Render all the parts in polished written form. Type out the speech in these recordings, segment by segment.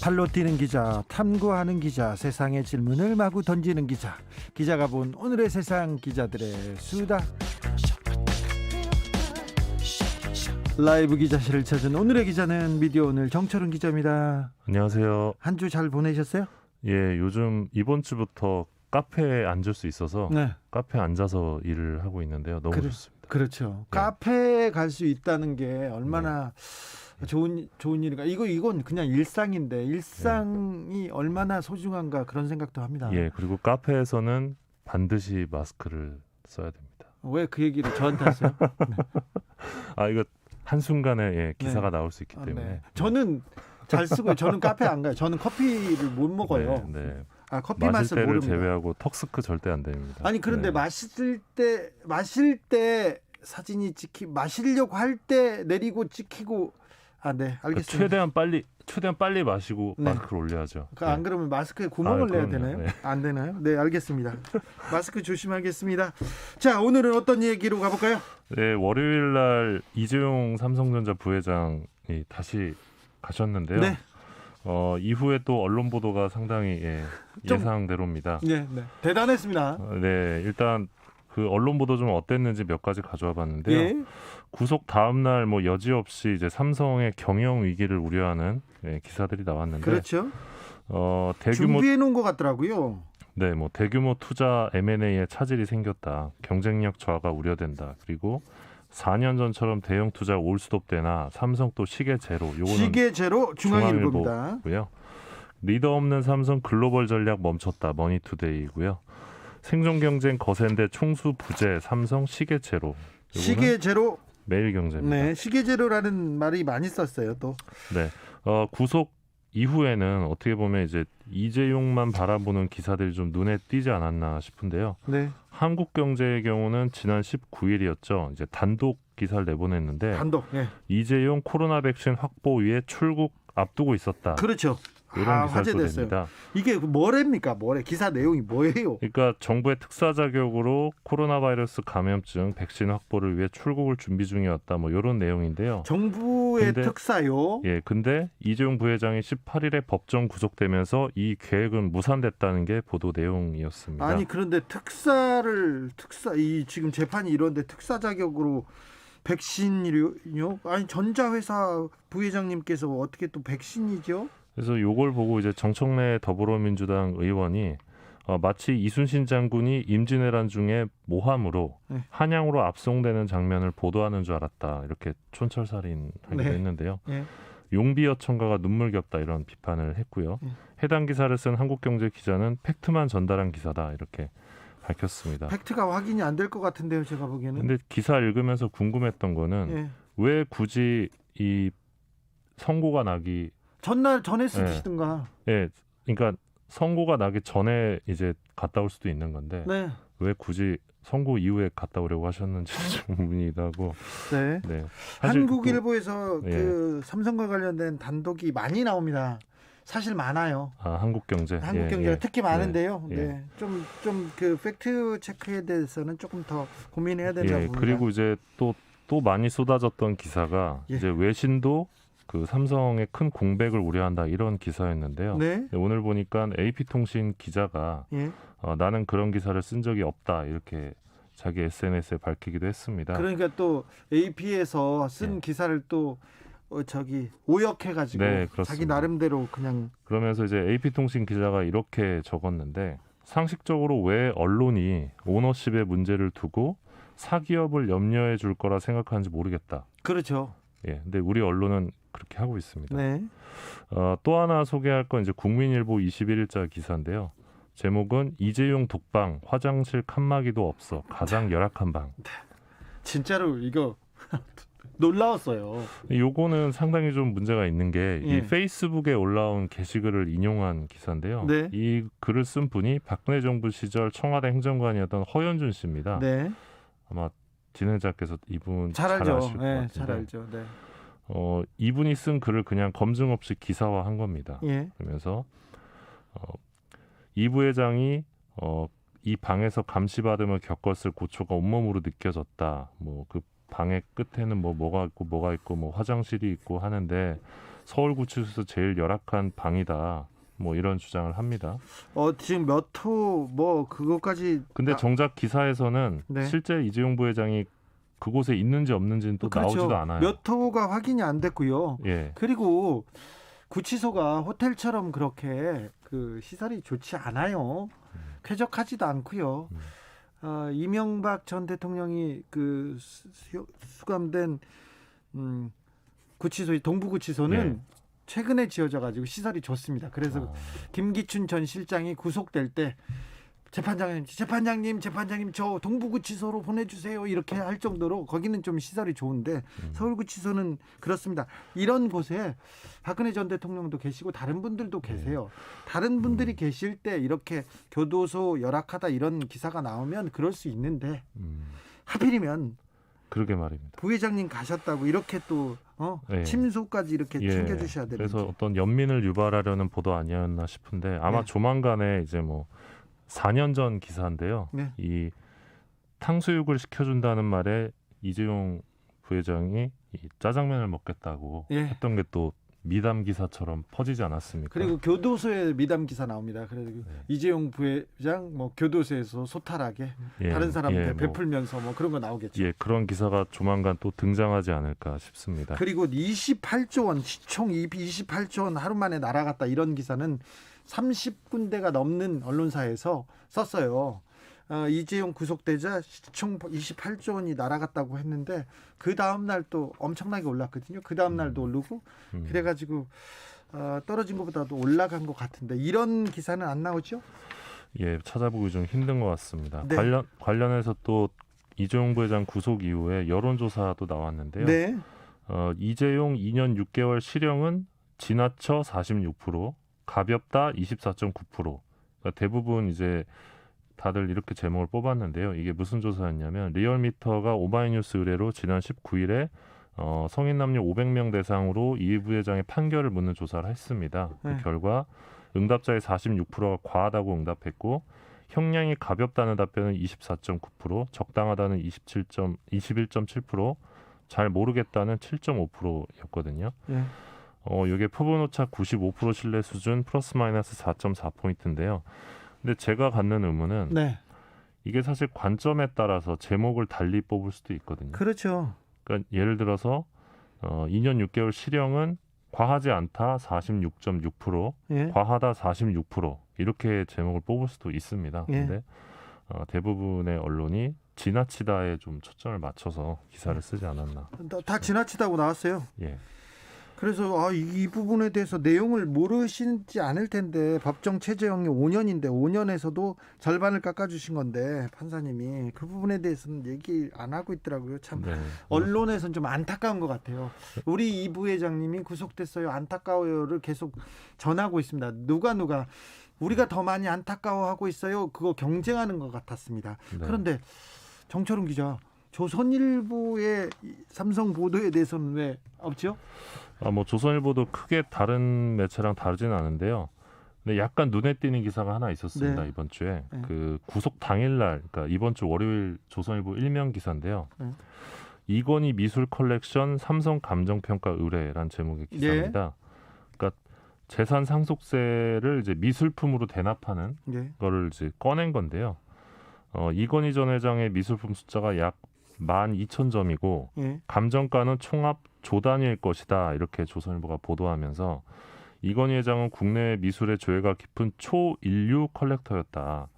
발로 뛰는 기자, 탐구하는 기자, 세상의 질문을 마구 던지는 기자, 기자가 본 오늘의 세상, 기자들의 수다. 라이브 기자실을 찾은 오늘의 기자는 미디어 오늘 정철은 기자입니다. 안녕하세요. 한 주 잘 보내셨어요? 예, 요즘 이번 주부터 카페에 앉을 수 있어서 네. 카페에 앉아서 일을 하고 있는데요. 너무 좋습니다. 그렇죠. 네. 카페에 갈 수 있다는 게 얼마나 좋은 일인가. 이건 그냥 일상인데 일상이 얼마나 소중한가 그런 생각도 합니다. 예, 그리고 카페에서는 반드시 마스크를 써야 됩니다. 왜 그 얘기를 저한테 하세요? 네. 아, 이거 한순간에 기사가 나올 수 있기 때문에. 네. 저는 잘 쓰고요. 저는 카페 안 가요. 저는 커피를 못 먹어요. 네. 커피 마실 맛을 때를 모릅니다. 제외하고 턱스크 절대 안 됩니다. 아니 그런데 마실 때 사진이 마시려고 할 때 내리고 찍히고. 네, 알겠습니다. 최대한 빨리 마시고 마스크를 올려야죠. 안 그러면 마스크에 구멍을 내야 그럼요. 되나요? 네. 안 되나요? 네, 알겠습니다. 마스크 조심하겠습니다. 자, 오늘은 어떤 얘기로 가볼까요? 네, 월요일 날 이재용 삼성전자 부회장이 다시 가셨는데요. 네. 이후에 또 언론 보도가 상당히 예상대로입니다. 네. 대단했습니다. 네, 일단 그 언론 보도 좀 어땠는지 몇 가지 가져와 봤는데요. 예. 구속 다음 날 여지없이 이제 삼성의 경영 위기를 우려하는 기사들이 나왔는데, 그렇죠. 대규모 준비해 놓은 것 같더라고요. 네, 대규모 투자 M&A에 차질이 생겼다. 경쟁력 저하가 우려된다. 그리고 4년 전처럼 대형 투자 올스톱되나 삼성 또 시계 제로. 요거는 시계 제로 중앙일보입니다. 중앙일보고요. 리더 없는 삼성 글로벌 전략 멈췄다. 머니투데이고요. 생존 경쟁 거센데 총수 부재 삼성 시계 제로. 시계 제로 매일경제입니다. 네, 시계 제로라는 말이 많이 썼어요. 또. 네. 구속 이후에는 어떻게 보면 이제 이재용만 바라보는 기사들이 좀 눈에 띄지 않았나 싶은데요. 네. 한국경제의 경우는 지난 19일이었죠. 이제 단독 기사를 내보냈는데 단독. 네. 이재용 코로나 백신 확보 위해 출국 앞두고 있었다. 그렇죠. 이런 기사를 화제됐어요. 냅니다. 이게 뭐랍니까? 기사 내용이 뭐예요? 그러니까 정부의 특사 자격으로 코로나 바이러스 감염증 백신 확보를 위해 출국을 준비 중이었다. 이런 내용인데요. 정부의 특사요? 예, 근데 이재용 부회장이 18일에 법정 구속되면서 이 계획은 무산됐다는 게 보도 내용이었습니다. 아니 그런데 지금 재판이 이런데 특사 자격으로 백신이요? 아니 전자회사 부회장님께서 어떻게 또 백신이죠? 그래서 요걸 보고 이제 정청래 더불어민주당 의원이 마치 이순신 장군이 임진왜란 중에 모함으로 한양으로 압송되는 장면을 보도하는 줄 알았다. 이렇게 촌철살인하기도 했는데요. 네. 용비어천가가 눈물겹다 이런 비판을 했고요. 해당 기사를 쓴 한국경제 기자는 팩트만 전달한 기사다 이렇게 밝혔습니다. 팩트가 확인이 안 될 것 같은데요, 제가 보기에는. 근데 기사 읽으면서 궁금했던 거는 왜 굳이 이 선고가 나기 전에 쓰시든가. 예, 그러니까 선고가 나기 전에 이제 갔다 올 수도 있는 건데 왜 굳이 선고 이후에 갔다 오려고 하셨는지 좀 의문이기도 하고. 네. 한국일보에서 그 삼성과 관련된 단독이 많이 나옵니다. 사실 많아요. 한국경제. 한국경제가 특히 많은데요. 네. 좀 그 팩트 체크에 대해서는 조금 더 고민해야 된다고 봅니다. 그리고 이제 또 많이 쏟아졌던 기사가 이제 외신도 그 삼성의 큰 공백을 우려한다 이런 기사였는데요. 네. 오늘 보니까 AP통신 기자가 나는 그런 기사를 쓴 적이 없다 이렇게 자기 SNS에 밝히기도 했습니다. 그러니까 또 AP에서 쓴 기사를 또 오역해가지고 자기 나름대로 그냥. 그러면서 이제 AP통신 기자가 이렇게 적었는데 상식적으로 왜 언론이 오너십의 문제를 두고 사기업을 염려해 줄 거라 생각하는지 모르겠다. 그렇죠. 근데 우리 언론은 그렇게 하고 있습니다. 네. 또 하나 소개할 건 이제 국민일보 21일자 기사인데요. 제목은 이재용 독방 화장실 칸막이도 없어 가장 열악한 방. 진짜로 이거 놀라웠어요. 요거는 상당히 좀 문제가 있는 게 이 페이스북에 올라온 게시글을 인용한 기사인데요. 이 글을 쓴 분이 박근혜 정부 시절 청와대 행정관이었던 허현준 씨입니다. 아마 진행자께서 이분 잘 아실 것 같은데. 잘 알죠. 네. 이분이 쓴 글을 그냥 검증 없이 기사화한 겁니다. 그러면서 이 부회장이 이 방에서 감시받으며 겪었을 고초가 온몸으로 느껴졌다. 그 방의 끝에는 뭐가 있고 화장실이 있고 하는데 서울구치소에서 제일 열악한 방이다. 뭐 이런 주장을 합니다. 지금 몇 호 뭐 그것까지. 근데 정작 기사에서는 네. 실제 이재용 부회장이 그곳에 있는지 없는지는 또 그렇죠. 나오지도 않아요. 몇 호가 확인이 안 됐고요. 예. 그리고 구치소가 호텔처럼 그렇게 그 시설이 좋지 않아요. 쾌적하지도 않고요. 이명박 전 대통령이 그 수감된 구치소, 동부구치소는 예. 최근에 지어져 가지고 시설이 좋습니다. 그래서 김기춘 전 실장이 구속될 때 재판장님 저 동부구치소로 보내주세요 이렇게 할 정도로 거기는 좀 시설이 좋은데 서울구치소는 그렇습니다. 이런 곳에 박근혜 전 대통령도 계시고 다른 분들도 계세요. 다른 분들이 계실 때 이렇게 교도소 열악하다 이런 기사가 나오면 그럴 수 있는데 하필이면 그러게 말입니다. 부회장님 가셨다고 이렇게 또 네. 침소까지 이렇게 챙겨주셔야 되는데. 그래서 어떤 연민을 유발하려는 보도 아니었나 싶은데 아마 네. 조만간에 이제 뭐 4년 전 기사인데요. 네. 이 탕수육을 시켜준다는 말에 이재용 부회장이 이 짜장면을 먹겠다고 했던 게 또 미담 기사처럼 퍼지지 않았습니까? 그리고 교도소에 미담 기사 나옵니다. 그래서 이재용 부회장 뭐 교도소에서 소탈하게 다른 사람한테 베풀면서 뭐 그런 거 나오겠죠. 예, 그런 기사가 조만간 또 등장하지 않을까 싶습니다. 그리고 28조 원 총 28조 원 하루 만에 날아갔다 이런 기사는 30군데가 넘는 언론사에서 썼어요. 이재용 구속되자 총 28조 원이 날아갔다고 했는데 그 다음 날 또 엄청나게 올랐거든요. 그 다음 날도 오르고 그래가지고 떨어진 것보다도 올라간 것 같은데 이런 기사는 안 나오죠? 예, 찾아보기 좀 힘든 것 같습니다. 네. 관련해서 또 이재용 부회장 구속 이후에 여론조사도 나왔는데요. 네. 이재용 2년 6개월 실형은 지나쳐 46%, 가볍다 24.9%. 그러니까 대부분 이제 다들 이렇게 제목을 뽑았는데요. 이게 무슨 조사였냐면 리얼미터가 오마이뉴스 의뢰로 지난 19일에 성인 남녀 500명 대상으로 이 부회장의 판결을 묻는 조사를 했습니다. 그 결과 응답자의 46%가 과하다고 응답했고 형량이 가볍다는 답변은 24.9%, 적당하다는 21.7%, 잘 모르겠다는 7.5%였거든요. 이게 표본오차 95% 신뢰 수준 플러스 마이너스 4.4포인트인데요. 근데 제가 갖는 의문은 이게 사실 관점에 따라서 제목을 달리 뽑을 수도 있거든요. 그렇죠. 그러니까 예를 들어서 2년 6개월 실형은 과하지 않다 46.6%, 과하다 46% 이렇게 제목을 뽑을 수도 있습니다. 근데 대부분의 언론이 지나치다에 좀 초점을 맞춰서 기사를 쓰지 않았나. 다 지나치다고 나왔어요. 예. 그래서 이 부분에 대해서 내용을 모르시지 않을 텐데 법정 체제형이 5년인데 5년에서도 절반을 깎아주신 건데 판사님이 그 부분에 대해서는 얘기 안 하고 있더라고요. 참 언론에서는 좀 안타까운 것 같아요. 우리 이 부회장님이 구속됐어요. 안타까워요를 계속 전하고 있습니다. 누가 우리가 더 많이 안타까워하고 있어요. 그거 경쟁하는 것 같았습니다. 그런데 정철훈 기자, 조선일보의 삼성 보도에 대해서는 왜 없죠? 뭐 조선일보도 크게 다른 매체랑 다르지는 않은데요. 근데 약간 눈에 띄는 기사가 하나 있었습니다. 이번 주에 그 구속 당일날, 그러니까 이번 주 월요일 조선일보 일면 기사인데요. 이건희 미술 컬렉션 삼성 감정평가 의뢰란 제목의 기사입니다. 그러니까 재산 상속세를 이제 미술품으로 대납하는 거를 이제 꺼낸 건데요. 이건희 전 회장의 미술품 숫자가 약 12,000점이고 감정가는 총합 조단위일 것이다 이렇게 조선일보가 보도하면서 이건희 회장은 국내 미술의 조예가 깊은 초인류 컬렉터였다.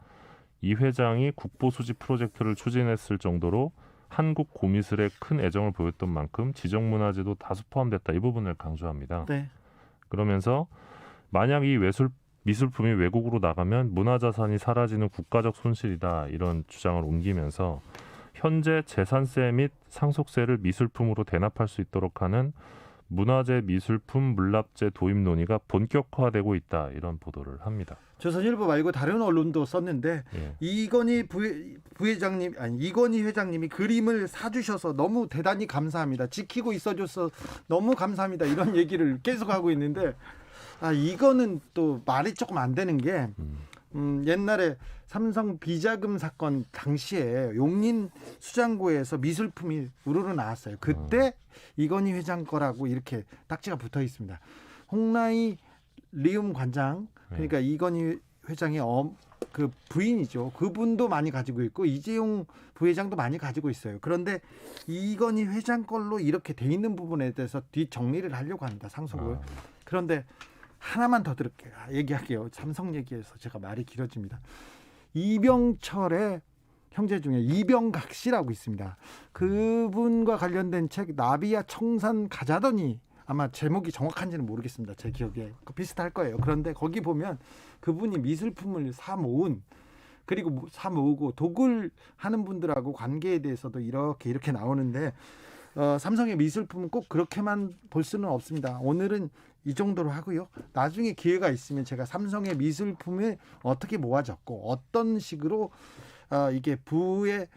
이 회장이 국보 수집 프로젝트를 추진했을 정도로 한국 고미술에 큰 애정을 보였던 만큼 지정문화재도 다수 포함됐다. 이 부분을 강조합니다. 그러면서 만약 이 미술품이 외국으로 나가면 문화자산이 사라지는 국가적 손실이다. 이런 주장을 옮기면서 현재 재산세 및 상속세를 미술품으로 대납할 수 있도록 하는 문화재 미술품 물납제 도입 논의가 본격화되고 있다. 이런 보도를 합니다. 조선일보 말고 다른 언론도 썼는데 이건희 이건희 회장님이 그림을 사주셔서 너무 대단히 감사합니다. 지키고 있어줘서 너무 감사합니다. 이런 얘기를 계속하고 있는데 이거는 또 말이 조금 안 되는 게 옛날에 삼성 비자금 사건 당시에 용인 수장고에서 미술품이 우르르 나왔어요. 그때 이건희 회장 거라고 이렇게 딱지가 붙어 있습니다. 홍라이 리움 관장, 그러니까 이건희 회장의 그 부인이죠. 그분도 많이 가지고 있고 이재용 부회장도 많이 가지고 있어요. 그런데 이건희 회장 걸로 이렇게 돼 있는 부분에 대해서 뒷정리를 하려고 합니다. 상속을. 그런데 하나만 더 얘기할게요. 삼성 얘기해서 제가 말이 길어집니다. 이병철의 형제 중에 이병각 씨라고 있습니다. 그분과 관련된 책 나비야 청산 가자더니, 아마 제목이 정확한지는 모르겠습니다. 제 기억에 비슷할 거예요. 그런데 거기 보면 그분이 미술품을 사 그리고 사 모으고 도굴 하는 분들하고 관계에 대해서도 이렇게 나오는데, 삼성의 미술품은 꼭 그렇게만 볼 수는 없습니다. 오늘은 이 정도로 하고요. 나중에 기회가 있으면 제가 삼성의 미술품을 어떻게 모아졌고 어떤 식으로 이게 부의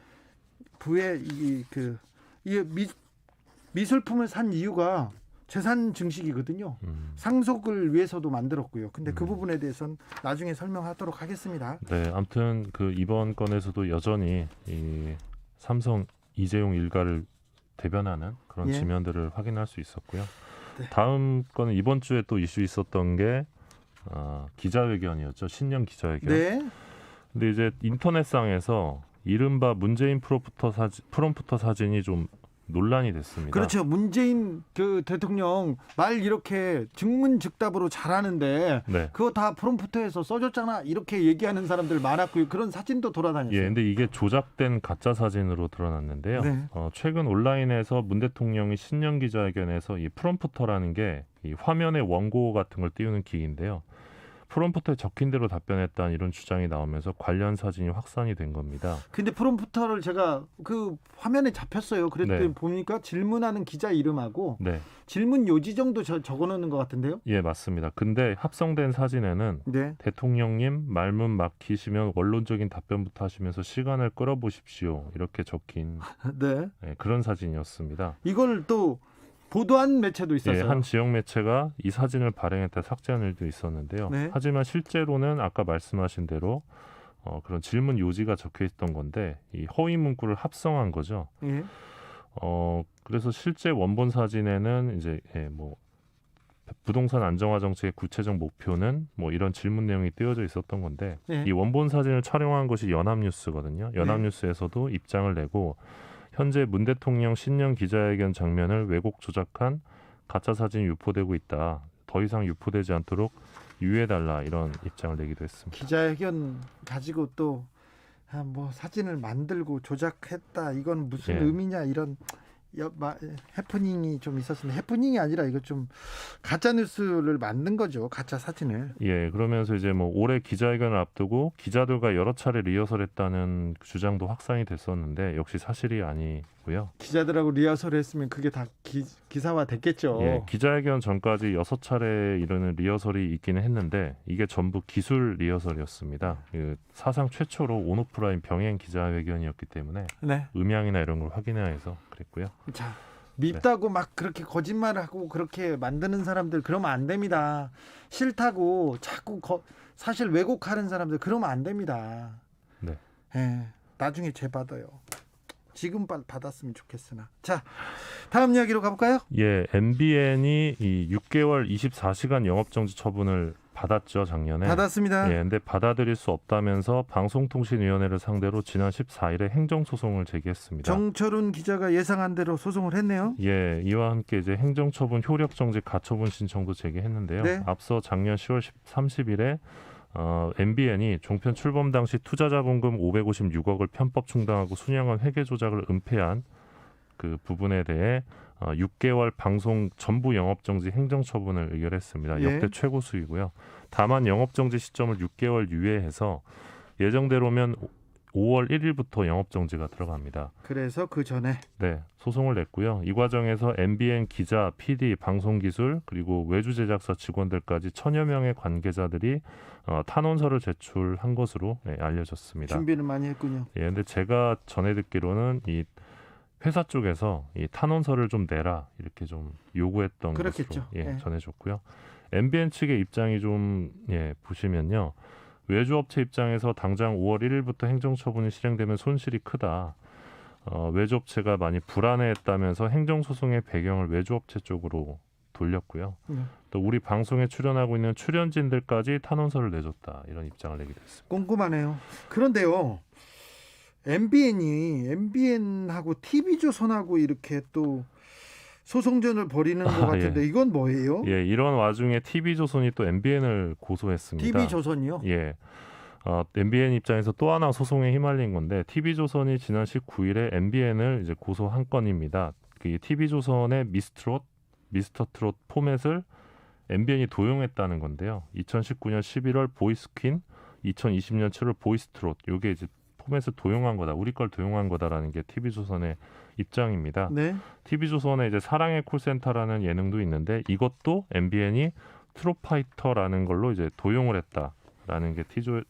미술품을 산 이유가 재산 증식이거든요. 상속을 위해서도 만들었고요. 근데 그 부분에 대해서는 나중에 설명하도록 하겠습니다. 네, 아무튼 그 이번 건에서도 여전히 이 삼성 이재용 일가를 대변하는 그런 지면들을 확인할 수 있었고요. 네. 다음 건은 이번 주에 또 이슈 있었던 게 기자회견이었죠. 신년 기자회견. 네. 근데 이제 인터넷상에서 이른바 문재인 프롬프터 사진이 좀 논란이 됐습니다. 그렇죠. 문재인 그 대통령 말 이렇게 증문즉답으로 잘하는데 그거 다 프롬프터에서 써줬잖아, 이렇게 얘기하는 사람들 많았고요. 그런 사진도 돌아다녔어요. 예, 근데 이게 조작된 가짜 사진으로 드러났는데요. 최근 온라인에서 문 대통령이 신년 기자회견에서 이 프롬프터라는 게 이 화면에 원고 같은 걸 띄우는 기기인데요. 프롬프터에 적힌 대로 답변했다는 이런 주장이 나오면서 관련 사진이 확산이 된 겁니다. 근데 프롬프터를 제가 그 화면에 잡혔어요. 그랬더니 보니까 질문하는 기자 이름하고 질문 요지 정도 적어놓는 것 같은데요? 예, 맞습니다. 근데 합성된 사진에는 대통령님 말문 막히시면 원론적인 답변부터 하시면서 시간을 끌어보십시오, 이렇게 적힌 그런 사진이었습니다. 이걸 또 보도한 매체도 있었어요. 예, 한 지역 매체가 이 사진을 발행했다 삭제한 일도 있었는데요. 하지만 실제로는 아까 말씀하신 대로 그런 질문 요지가 적혀 있던 건데 이 허위 문구를 합성한 거죠. 그래서 실제 원본 사진에는 이제 부동산 안정화 정책의 구체적 목표는 이런 질문 내용이 띄워져 있었던 건데 이 원본 사진을 촬영한 것이 연합뉴스거든요. 연합뉴스에서도 입장을 내고 현재 문 대통령 신년 기자회견 장면을 왜곡 조작한 가짜 사진이 유포되고 있다. 더 이상 유포되지 않도록 유의해달라, 이런 입장을 내기도 했습니다. 기자회견 가지고 또 사진을 만들고 조작했다, 이건 무슨 의미냐, 이런 해프닝이 좀 있었습니다. 해프닝이 아니라 이거 좀 가짜 뉴스를 만든 거죠. 가짜 사진을. 예, 그러면서 이제 올해 기자회견을 앞두고 기자들과 여러 차례 리허설했다는 주장도 확산이 됐었는데 역시 사실이 아니고요. 기자들하고 리허설했으면 그게 다 기사화 됐겠죠. 예, 기자회견 전까지 6차례에 이르는 리허설이 있기는 했는데 이게 전부 기술 리허설이었습니다. 사상 최초로 온오프라인 병행 기자회견이었기 때문에 음향이나 이런 걸 확인해야 해서 그랬고요. 자, 밉다고 막 그렇게 거짓말하고 그렇게 만드는 사람들 그러면 안 됩니다. 싫다고 자꾸 사실 왜곡하는 사람들 그러면 안 됩니다. 나중에 죄 받아요. 지금 받았으면 좋겠으나. 자, 다음 이야기로 가볼까요? 예, MBN이 이 6개월 24시간 영업정지 처분을 받았죠, 작년에. 받았습니다. 예, 근데 받아들일 수 없다면서 방송통신위원회를 상대로 지난 14일에 행정소송을 제기했습니다. 정철훈 기자가 예상한 대로 소송을 했네요. 예, 이와 함께 이제 행정처분 효력정지 가처분 신청도 제기했는데요. 앞서 작년 10월 30일에 MBN이 종편 출범 당시 투자자본금 556억을 편법 충당하고 순양한 회계 조작을 은폐한 그 부분에 대해 6개월 방송 전부 영업정지 행정처분을 의결했습니다. 역대 최고 수이고요. 다만 영업정지 시점을 6개월 유예해서 예정대로면 5월 1일부터 영업정지가 들어갑니다. 그래서 그 전에 소송을 냈고요. 이 과정에서 MBN 기자, PD, 방송기술 그리고 외주 제작사 직원들까지 1000여 명의 관계자들이 탄원서를 제출한 것으로 알려졌습니다. 준비를 많이 했군요. 예, 근데 제가 전해 듣기로는 이 회사 쪽에서 이 탄원서를 좀 내라 이렇게 좀 요구했던 그렇겠죠. 것으로 전해졌고요. MBN 측의 입장이 좀 보시면요. 외주업체 입장에서 당장 5월 1일부터 행정처분이 실행되면 손실이 크다. 외주업체가 많이 불안해했다면서 행정소송의 배경을 외주업체 쪽으로 돌렸고요. 또 우리 방송에 출연하고 있는 출연진들까지 탄원서를 내줬다. 이런 입장을 내기도 했습니다. 꼼꼼하네요. 그런데요. MBN하고 TV조선하고 이렇게 또 소송전을 벌이는 것 같은데 예. 이건 뭐예요? 예, 이런 와중에 TV조선이 또 MBN을 고소했습니다. TV조선이요? 예. MBN 입장에서 또 하나 소송에 휘말린 건데 TV조선이 지난 19일에 MBN을 이제 고소한 건입니다. 그 TV조선의 미스터 트롯 포맷을 MBN이 도용했다는 건데요. 2019년 11월 보이스퀸, 2020년 7월 보이스트롯, 이게 이제 포맷을 도용한 거다, 우리 걸 도용한 거다라는 게 TV조선의 입장입니다. 네. TV조선의 이제 사랑의 콜센터라는 예능도 있는데 이것도 MBN이 트롯파이터라는 걸로 이제 도용을 했다라는 게 T조의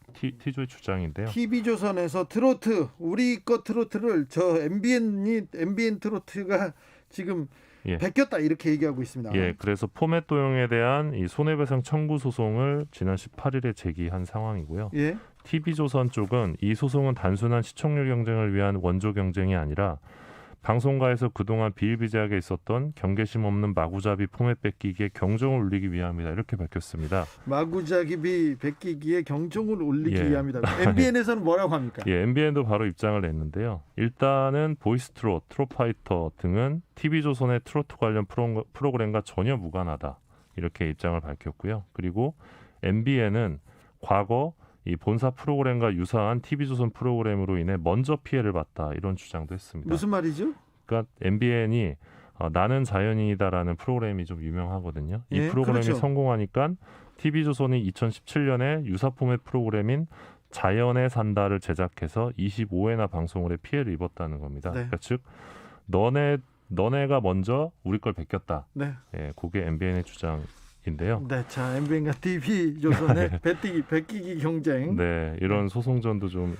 주장인데요. TV조선에서 트로트, 우리 거 트로트를 저 MBN 트로트가 지금 베꼈다 이렇게 얘기하고 있습니다. 예, 그래서 포맷 도용에 대한 이 손해배상 청구 소송을 지난 18일에 제기한 상황이고요. 예. TV조선 쪽은 이 소송은 단순한 시청률 경쟁을 위한 원조 경쟁이 아니라 방송가에서 그동안 비일비재하게 있었던 경계심 없는 마구잡이 포맷 뺏기기에 경종을 울리기 위함이다. 이렇게 밝혔습니다. 마구잡이 뺏기기에 경종을 울리기 위함이다. MBN에서는 뭐라고 합니까? 예, MBN도 바로 입장을 냈는데요. 일단은 보이스트롯, 트롯파이터 등은 TV조선의 트로트 관련 프로그램과 전혀 무관하다. 이렇게 입장을 밝혔고요. 그리고 MBN은 과거 이 본사 프로그램과 유사한 TV조선 프로그램으로 인해 먼저 피해를 봤다. 이런 주장도 했습니다. 무슨 말이죠? 그러니까 MBN이 나는 자연인이다라는 프로그램이 좀 유명하거든요. 이 프로그램이 그렇죠. 성공하니까 TV조선이 2017년에 유사 포맷 프로그램인 자연에 산다를 제작해서 25회나 방송을 해 피해를 입었다는 겁니다. 네. 그러니까 즉 너네가 먼저 우리 걸 베꼈다. 네. 예, 그게 MBN의 주장인데요. 네, 자 MBN과 TV조선의 베끼기 경쟁. 네, 이런 소송전도 좀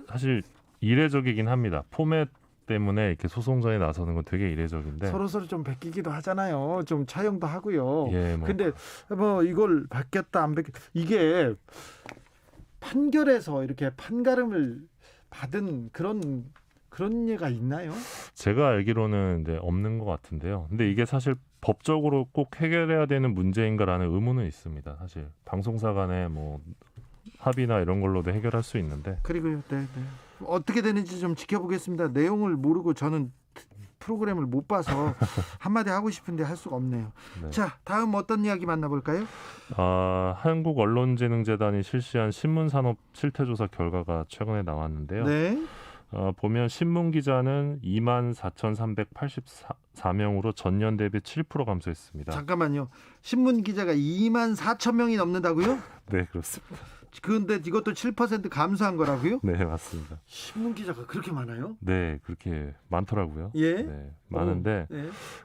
사실 이례적이긴 합니다. 포맷 때문에 이렇게 소송전에 나서는 건 되게 이례적인데 서로 좀 베끼기도 하잖아요. 좀 차용도 하고요. 예, 근데 뭐 이걸 베꼈다 안 베꼈다 이게 판결에서 이렇게 판가름을 받은 그런 예가 있나요? 제가 알기로는 없는 것 같은데요. 근데 이게 사실 법적으로 꼭 해결해야 되는 문제인가라는 의문은 있습니다. 사실 방송사 간의 뭐 합의나 이런 걸로도 해결할 수 있는데. 그리고요, 네. 어떻게 되는지 좀 지켜보겠습니다. 내용을 모르고 저는 프로그램을 못 봐서 한마디 하고 싶은데 할 수가 없네요. 네. 자, 다음 어떤 이야기 만나볼까요? 한국언론재능재단이 실시한 신문산업 실태조사 결과가 최근에 나왔는데요. 네. 보면 신문기자는 24,384명으로 전년 대비 7% 감소했습니다. 잠깐만요. 신문기자가 24,000명이 넘는다고요? 네, 그렇습니다. 그런데 이것도 7% 감소한 거라고요? 네, 맞습니다. 신문기자가 그렇게 많아요? 네, 그렇게 많더라고요. 예? 네, 많은데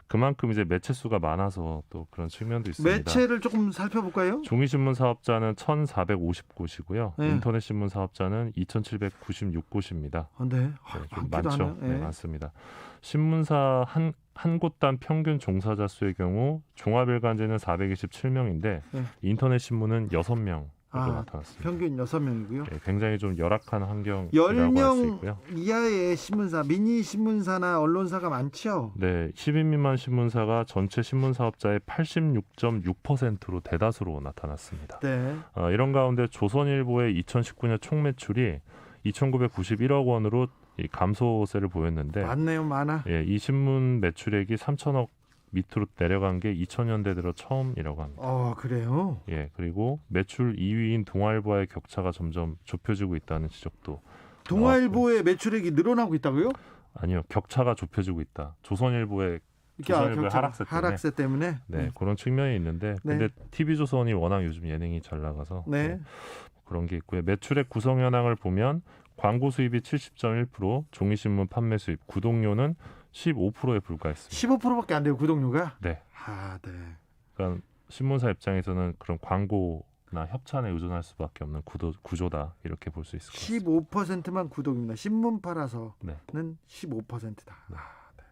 그만큼 이제 매체 수가 많아서 또 그런 측면도 있습니다. 매체를 조금 살펴볼까요? 종이신문 사업자는 1,450곳이고요. 인터넷 신문 사업자는 2,796곳입니다. 네, 좀 많죠. 네, 많습니다. 신문사 한 곳당 평균 종사자 수의 경우 종합일간지는 427명인데 인터넷 신문은 6명. 나타났습니다. 평균 6명이고요. 네, 굉장히 좀 열악한 환경이라고 할 수 있고요. 10명 이하의 신문사, 미니 신문사나 언론사가 많죠. 네, 10인 미만 신문사가 전체 신문 사업자의 86.6%로 대다수로 나타났습니다. 네. 이런 가운데 조선일보의 2019년 총 매출이 2,991억 원으로 이 감소세를 보였는데 많네요, 많아. 예, 이 신문 매출액이 3천억 밑으로 내려간 게 2000년대 들어 처음이라고 합니다. 그래요? 예, 그리고 매출 2위인 동아일보와의 격차가 점점 좁혀지고 있다는 지적도. 동아일보의 매출액이 늘어나고 있다고요? 아니요, 격차가 좁혀지고 있다. 조선일보의 하락세 때문에. 네, 그런 측면이 있는데, 근데 TV조선이 워낙 요즘 예능이 잘 나가서 그런 게 있고요. 매출액 구성 현황을 보면 광고 수입이 70.1%, 종이신문 판매 수입, 구독료는 15%에 불과했습니다. 15%밖에 안 돼요, 구독료가? 네. 네. 그러니까 신문사 입장에서는 그런 광고나 협찬에 의존할 수밖에 없는 구조다 이렇게 볼 수 있을 것 같습니다. 15%만 구독입니다. 신문 팔아서는 15%다. 네. 네.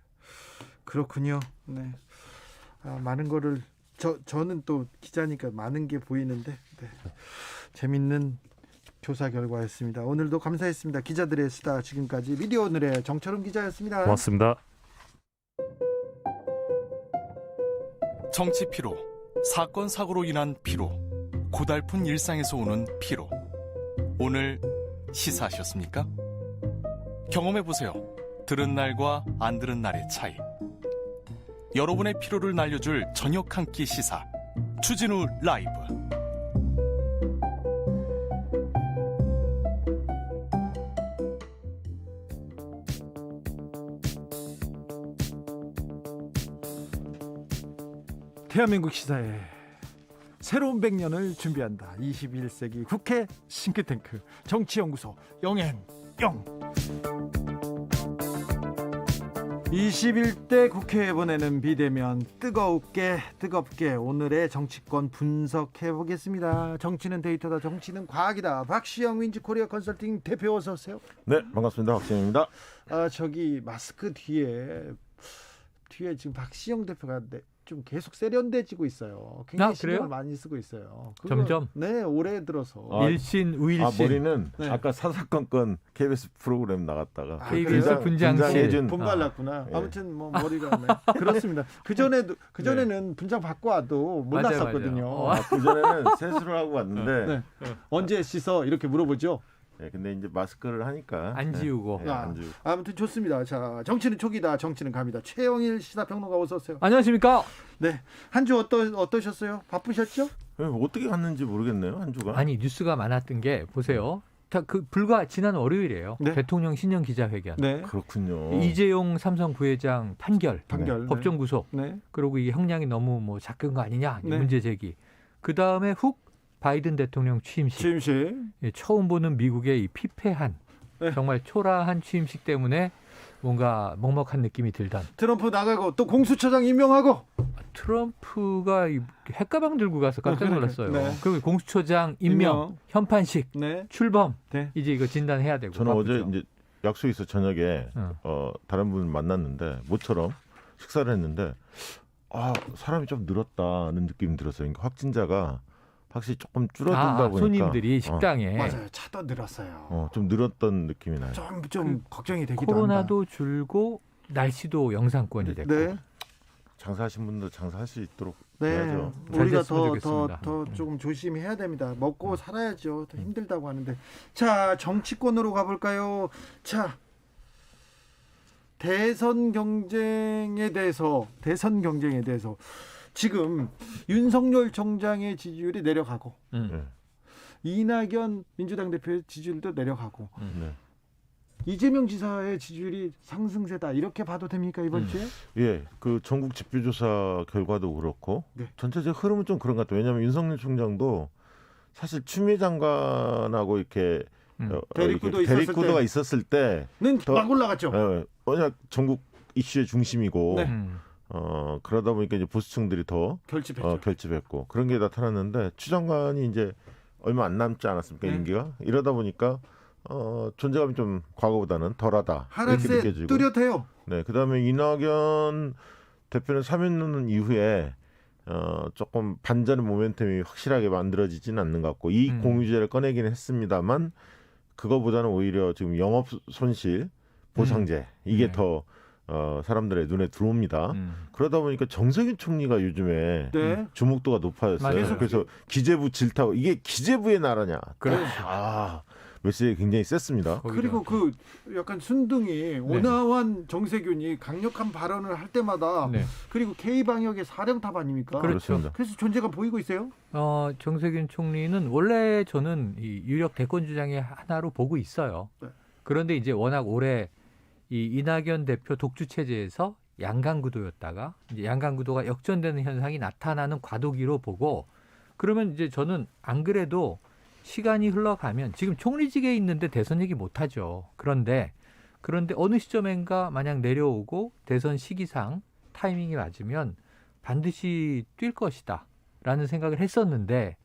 그렇군요. 네. 많은 거를 저는 또 기자니까 많은 게 보이는데. 네. 재밌는 조사 결과였습니다. 오늘도 감사했습니다. 기자들의 수다, 지금까지 미디어 오늘의 정철훈 기자였습니다. 고맙습니다. 정치 피로, 사건 사고로 인한 피로, 고달픈 일상에서 오는 피로. 오늘 시사하셨습니까? 경험해보세요. 들은 날과 안 들은 날의 차이. 여러분의 피로를 날려줄 저녁 한 끼 시사 추진우 라이브. 대한민국 시사에 새로운 100년을 준비한다. 21세기 국회 싱크탱크 정치연구소 영앤영. 21대 국회에 보내는 비대면 뜨겁게 오늘의 정치권 분석해 보겠습니다. 정치는 데이터다, 정치는 과학이다. 박시영 윈즈코리아 컨설팅 대표 어서 오세요. 네, 반갑습니다. 박시영입니다. 저기 마스크 뒤에 지금 박시영 대표가 좀 계속 세련돼지고 있어요. 굉장히 신경을 많이 쓰고 있어요. 점점? 네, 올해 들어서. 일신, 우일신. 머리는 네. 아까 사사건건 KBS 프로그램 나갔다가 KBS 분장실. 분 발랐구나. 예. 아무튼 뭐 머리가 네. 그렇습니다. 그전에는 분장 받고 와도 못 맞아요, 났었거든요. 맞아요. 그전에는 세수를 하고 왔는데 네. 언제 씻어? 이렇게 물어보죠. 네, 근데 이제 마스크를 하니까 안 지우고. 네, 안 지우고. 아무튼 좋습니다. 자, 정치는 촉이다, 정치는 감이다. 최영일 시사평론가 어서 오세요. 안녕하십니까? 네, 한 주 어떠셨어요? 바쁘셨죠? 어떻게 갔는지 모르겠네요, 한 주가. 아니 뉴스가 많았던 게 보세요. 다 불과 지난 월요일이에요. 네. 대통령 신년 기자회견. 네. 그렇군요. 이재용 삼성 부회장 판결. 법정 구속. 네. 그리고 이 형량이 너무 작은 거 아니냐 네. 문제 제기. 그 다음에 훅 바이든 대통령 취임식. 취임식. 예, 처음 보는 미국의 이 피폐한 네. 정말 초라한 취임식 때문에 뭔가 먹먹한 느낌이 들던. 트럼프 나가고 또 공수처장 임명하고. 트럼프가 이 핵가방 들고 가서 깜짝 놀랐어요. 네. 그리고 공수처장 임명, 현판식, 네. 출범. 네. 이제 이거 진단해야 되고. 저는 바쁘죠. 어제 이제 약속이 있어 저녁에 다른 분 만났는데 모처럼 식사를 했는데 사람이 좀 늘었다는 느낌이 들었어요. 그러니까 확진자가 확실히 조금 줄어든다 보니까 손님들이 식당에 맞아요. 차도 늘었어요. 좀 늘었던 느낌이 나요. 좀 걱정이 되기도 코로나도 줄고 날씨도 영상권이 됐고. 네. 장사하신 분들 장사할 수 있도록 네, 해야죠. 잘 우리가 됐으면 좋겠습니다. 더 조금 조심히 해야 됩니다. 먹고 살아야죠. 더 힘들다고 하는데. 자, 정치권으로 가볼까요? 자, 대선 경쟁에 대해서 지금 윤석열 총장의 지지율이 내려가고 네. 이낙연 민주당 대표의 지지율도 내려가고 네. 이재명 지사의 지지율이 상승세다, 이렇게 봐도 됩니까, 이번 주에? 예, 그 전국 지표조사 결과도 그렇고 네. 전체적 흐름은 좀 그런 것 같아요. 왜냐하면 윤석열 총장도 사실 추미애 장관하고 이렇게 대립구도가 있었을 때는 막 올라갔죠. 워낙 전국 이슈의 중심이고 네. 그러다 보니까 이제 보수층들이 더 결집했고 그런 게 나타났는데 추 장관이 이제 얼마 안 남지 않았습니까, 임기가? 이러다 보니까 존재감이 좀 과거보다는 덜하다, 이렇게 하락세 느껴지고. 뚜렷해요. 네, 그다음에 이낙연 대표는 사면 이후에 조금 반전의 모멘텀이 확실하게 만들어지지는 않는 것 같고 이익 공유제를 꺼내기는 했습니다만 그거보다는 오히려 지금 영업 손실 보상제 이게 더 사람들의 눈에 들어옵니다. 그러다 보니까 정세균 총리가 요즘에 주목도가 높아졌어요. 맞아요. 그래서 기재부 질타고 이게 기재부의 나라냐. 그렇죠. 메시지 굉장히 셌습니다. 그리고 그 약간 순둥이 오나환 정세균이 강력한 발언을 할 때마다 그리고 K방역의 사령탑 아닙니까? 그렇죠. 그래서 존재감 보이고 있어요? 정세균 총리는 원래 저는 이 유력 대권 주장의 하나로 보고 있어요. 네. 그런데 이제 워낙 오래 이 이낙연 대표 독주 체제에서 양강구도였다가 이제 양강구도가 역전되는 현상이 나타나는 과도기로 보고, 그러면 이제 저는 안 그래도 시간이 흘러가면 지금 총리직에 있는데 대선 얘기 못하죠. 그런데 어느 시점엔가 만약 내려오고 대선 시기상 타이밍이 맞으면 반드시 뛸 것이다 라는 생각을 했었는데,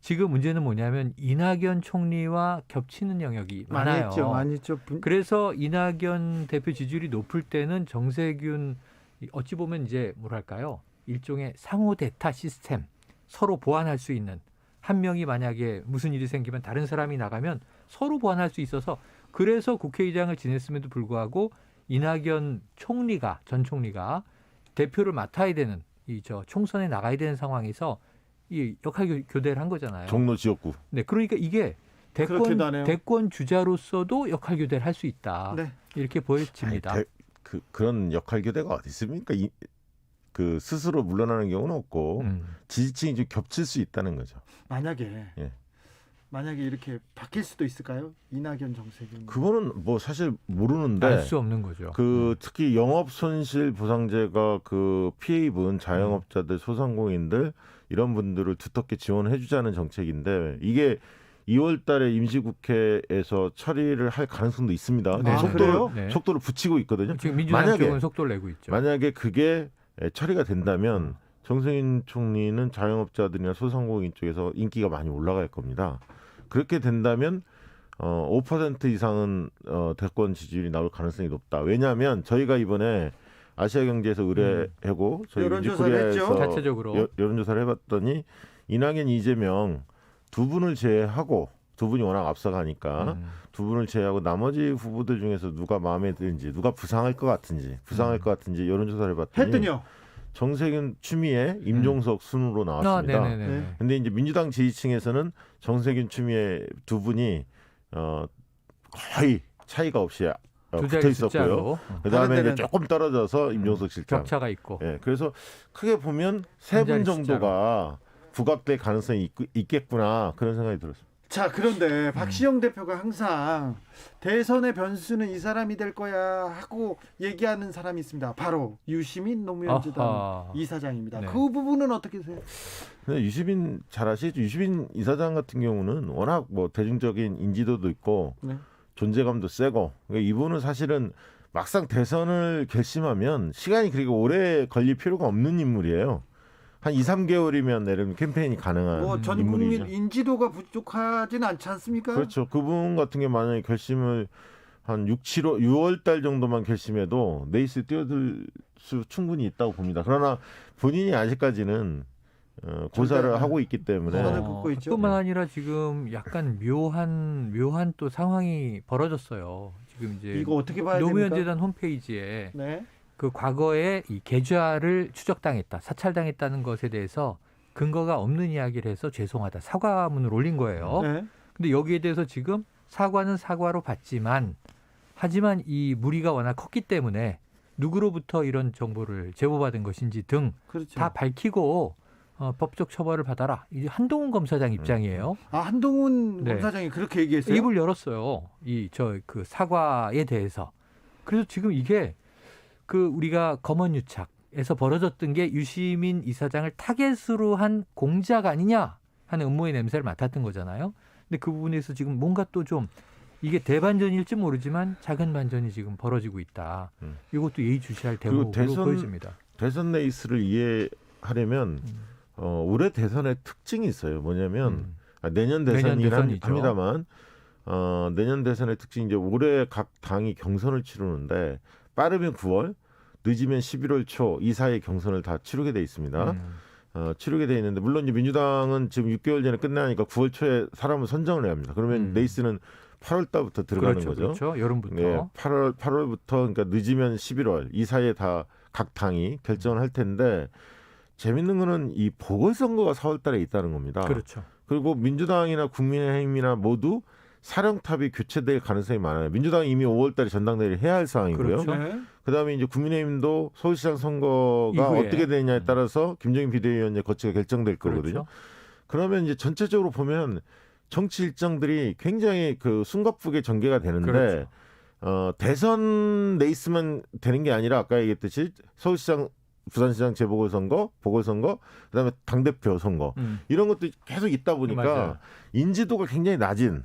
지금 문제는 뭐냐면 이낙연 총리와 겹치는 영역이 많아요. 많이 있죠. 그래서 이낙연 대표 지지율이 높을 때는 정세균 어찌 보면 이제 뭐랄까요, 일종의 상호 대타 시스템, 서로 보완할 수 있는 한 명이 만약에 무슨 일이 생기면 다른 사람이 나가면 서로 보완할 수 있어서 그래서 국회의장을 지냈음에도 불구하고 이낙연 총리가 전 총리가 대표를 맡아야 되는 이 총선에 나가야 되는 상황에서 이 역할 교대를 한 거잖아요. 종로 지역구. 네, 그러니까 이게 대권 주자로서도 역할 교대를 할 수 있다. 네. 이렇게 보여집니다. 아니, 그런 역할 교대가 어디 있습니까? 그 스스로 물러나는 경우는 없고 지지층이 좀 겹칠 수 있다는 거죠. 만약에 이렇게 바뀔 수도 있을까요? 이낙연 정책이. 그거는 뭐 사실 모르는데 알 수 없는 거죠. 특히 영업 손실 보상제가 피해 입은 자영업자들, 소상공인들 이런 분들을 두텁게 지원해 주자는 정책인데 이게 2월 달에 임시국회에서 처리를 할 가능성도 있습니다. 네. 속도를 붙이고 있거든요. 지금 민주당 쪽은 속도를 내고 있죠. 만약에 그게 처리가 된다면 정세균 총리는 자영업자들이나 소상공인 쪽에서 인기가 많이 올라갈 겁니다. 그렇게 된다면 5% 이상은 대권 지지율이 나올 가능성이 높다. 왜냐하면 저희가 이번에 아시아경제에서 의뢰하고 저희 여론조사를 자체적으로 여론조사를 해봤더니 이낙연, 이재명 두 분을 제외하고 두 분이 워낙 앞서가니까 두 분을 제외하고 나머지 후보들 중에서 누가 마음에 드는지 누가 부상할 것 같은지 여론조사를 해봤더니 했더니요. 정세균, 추미애, 임종석 순으로 나왔습니다. 그런데 이제 민주당 지지층에서는 정세균, 추미애 두 분이 거의 차이가 없이 붙어 있었고요. 그다음에 이제 조금 떨어져서 임종석 실장 격차가 있고. 네, 그래서 크게 보면 세 분 정도가 부각될 가능성이 있겠구나 그런 생각이 들었습니다. 자, 그런데 박시영 대표가 항상 대선의 변수는 이 사람이 될 거야 하고 얘기하는 사람이 있습니다. 바로 유시민 노무현 재단 이사장입니다. 네. 그 부분은 어떻게 보세요? 근데 유시민 잘 아시죠? 유시민 이사장 같은 경우는 워낙 뭐 대중적인 인지도도 있고 존재감도 세고 그러니까 이분은 사실은 막상 대선을 결심하면 시간이 그렇게 오래 걸릴 필요가 없는 인물이에요. 한 2, 3개월이면 내려면 캠페인이 가능한 전 인물이죠. 국민 인지도가 부족하지는 않지 않습니까? 그렇죠. 그분 같은 게 만약에 결심을 한 6월 달 정도만 결심해도 레이스에 뛰어들 수 충분히 있다고 봅니다. 그러나 본인이 아직까지는 고사를 하고 있기 때문에 뿐만 아니라 지금 약간 묘한 또 상황이 벌어졌어요. 지금 이제 이거 어떻게 봐야 노무현 됩니까? 재단 홈페이지에 그 과거에 이 계좌를 추적당했다, 사찰당했다는 것에 대해서 근거가 없는 이야기를 해서 죄송하다, 사과문을 올린 거예요. 근데 여기에 대해서 지금 사과는 사과로 받지만 하지만 이 무리가 워낙 컸기 때문에 누구로부터 이런 정보를 제보받은 것인지 등 다 밝히고 법적 처벌을 받아라. 이제 한동훈 검사장 입장이에요. 한동훈 검사장이 그렇게 얘기했어요? 입을 열었어요. 그 사과에 대해서. 그래서 지금 이게 우리가 검언유착에서 벌어졌던 게 유시민 이사장을 타겟으로 한 공작 아니냐 하는 음모의 냄새를 맡았던 거잖아요. 근데 그 부분에서 지금 뭔가 또 좀 이게 대반전일지 모르지만 작은 반전이 지금 벌어지고 있다. 이것도 예의주시할 대목으로 보여집니다. 대선 레이스를 이해하려면 올해 대선의 특징이 있어요. 뭐냐면 내년 대선이긴 합니다만 내년 대선의 특징이 이제 올해 각 당이 경선을 치르는데 빠르면 9월, 늦으면 11월 초 이 사이에 경선을 다 치르게 돼 있습니다. 치르게 돼 있는데 물론 이제 민주당은 지금 6개월 전에 끝나니까 9월 초에 사람을 선정을 해야 합니다. 그러면 레이스는 8월 달부터 들어가는 거죠. 그렇죠. 여름부터. 네, 8월부터 그러니까 늦으면 11월 이 사이에 다 각 당이 결정을 할 텐데 재밌는 거는 이 보궐선거가 4월 달에 있다는 겁니다. 그렇죠. 그리고 민주당이나 국민의힘이나 모두 사령탑이 교체될 가능성이 많아요. 민주당은 이미 5월 달에 전당대회를 해야 할 상황이고요. 그렇죠. 그다음에 이제 국민의힘도 서울시장 선거가 이후에. 어떻게 되느냐에 따라서 김종인 비대위원장 거치가 결정될 거거든요. 그렇죠. 그러면 이제 전체적으로 보면 정치 일정들이 굉장히 숨가쁘게 전개가 되는데 그렇죠. 대선 레이스만 되는 게 아니라 아까 얘기했듯이 서울시장, 부산시장 재보궐선거, 보궐선거, 그다음에 당대표 선거 이런 것도 계속 있다 보니까 맞아요. 인지도가 굉장히 낮은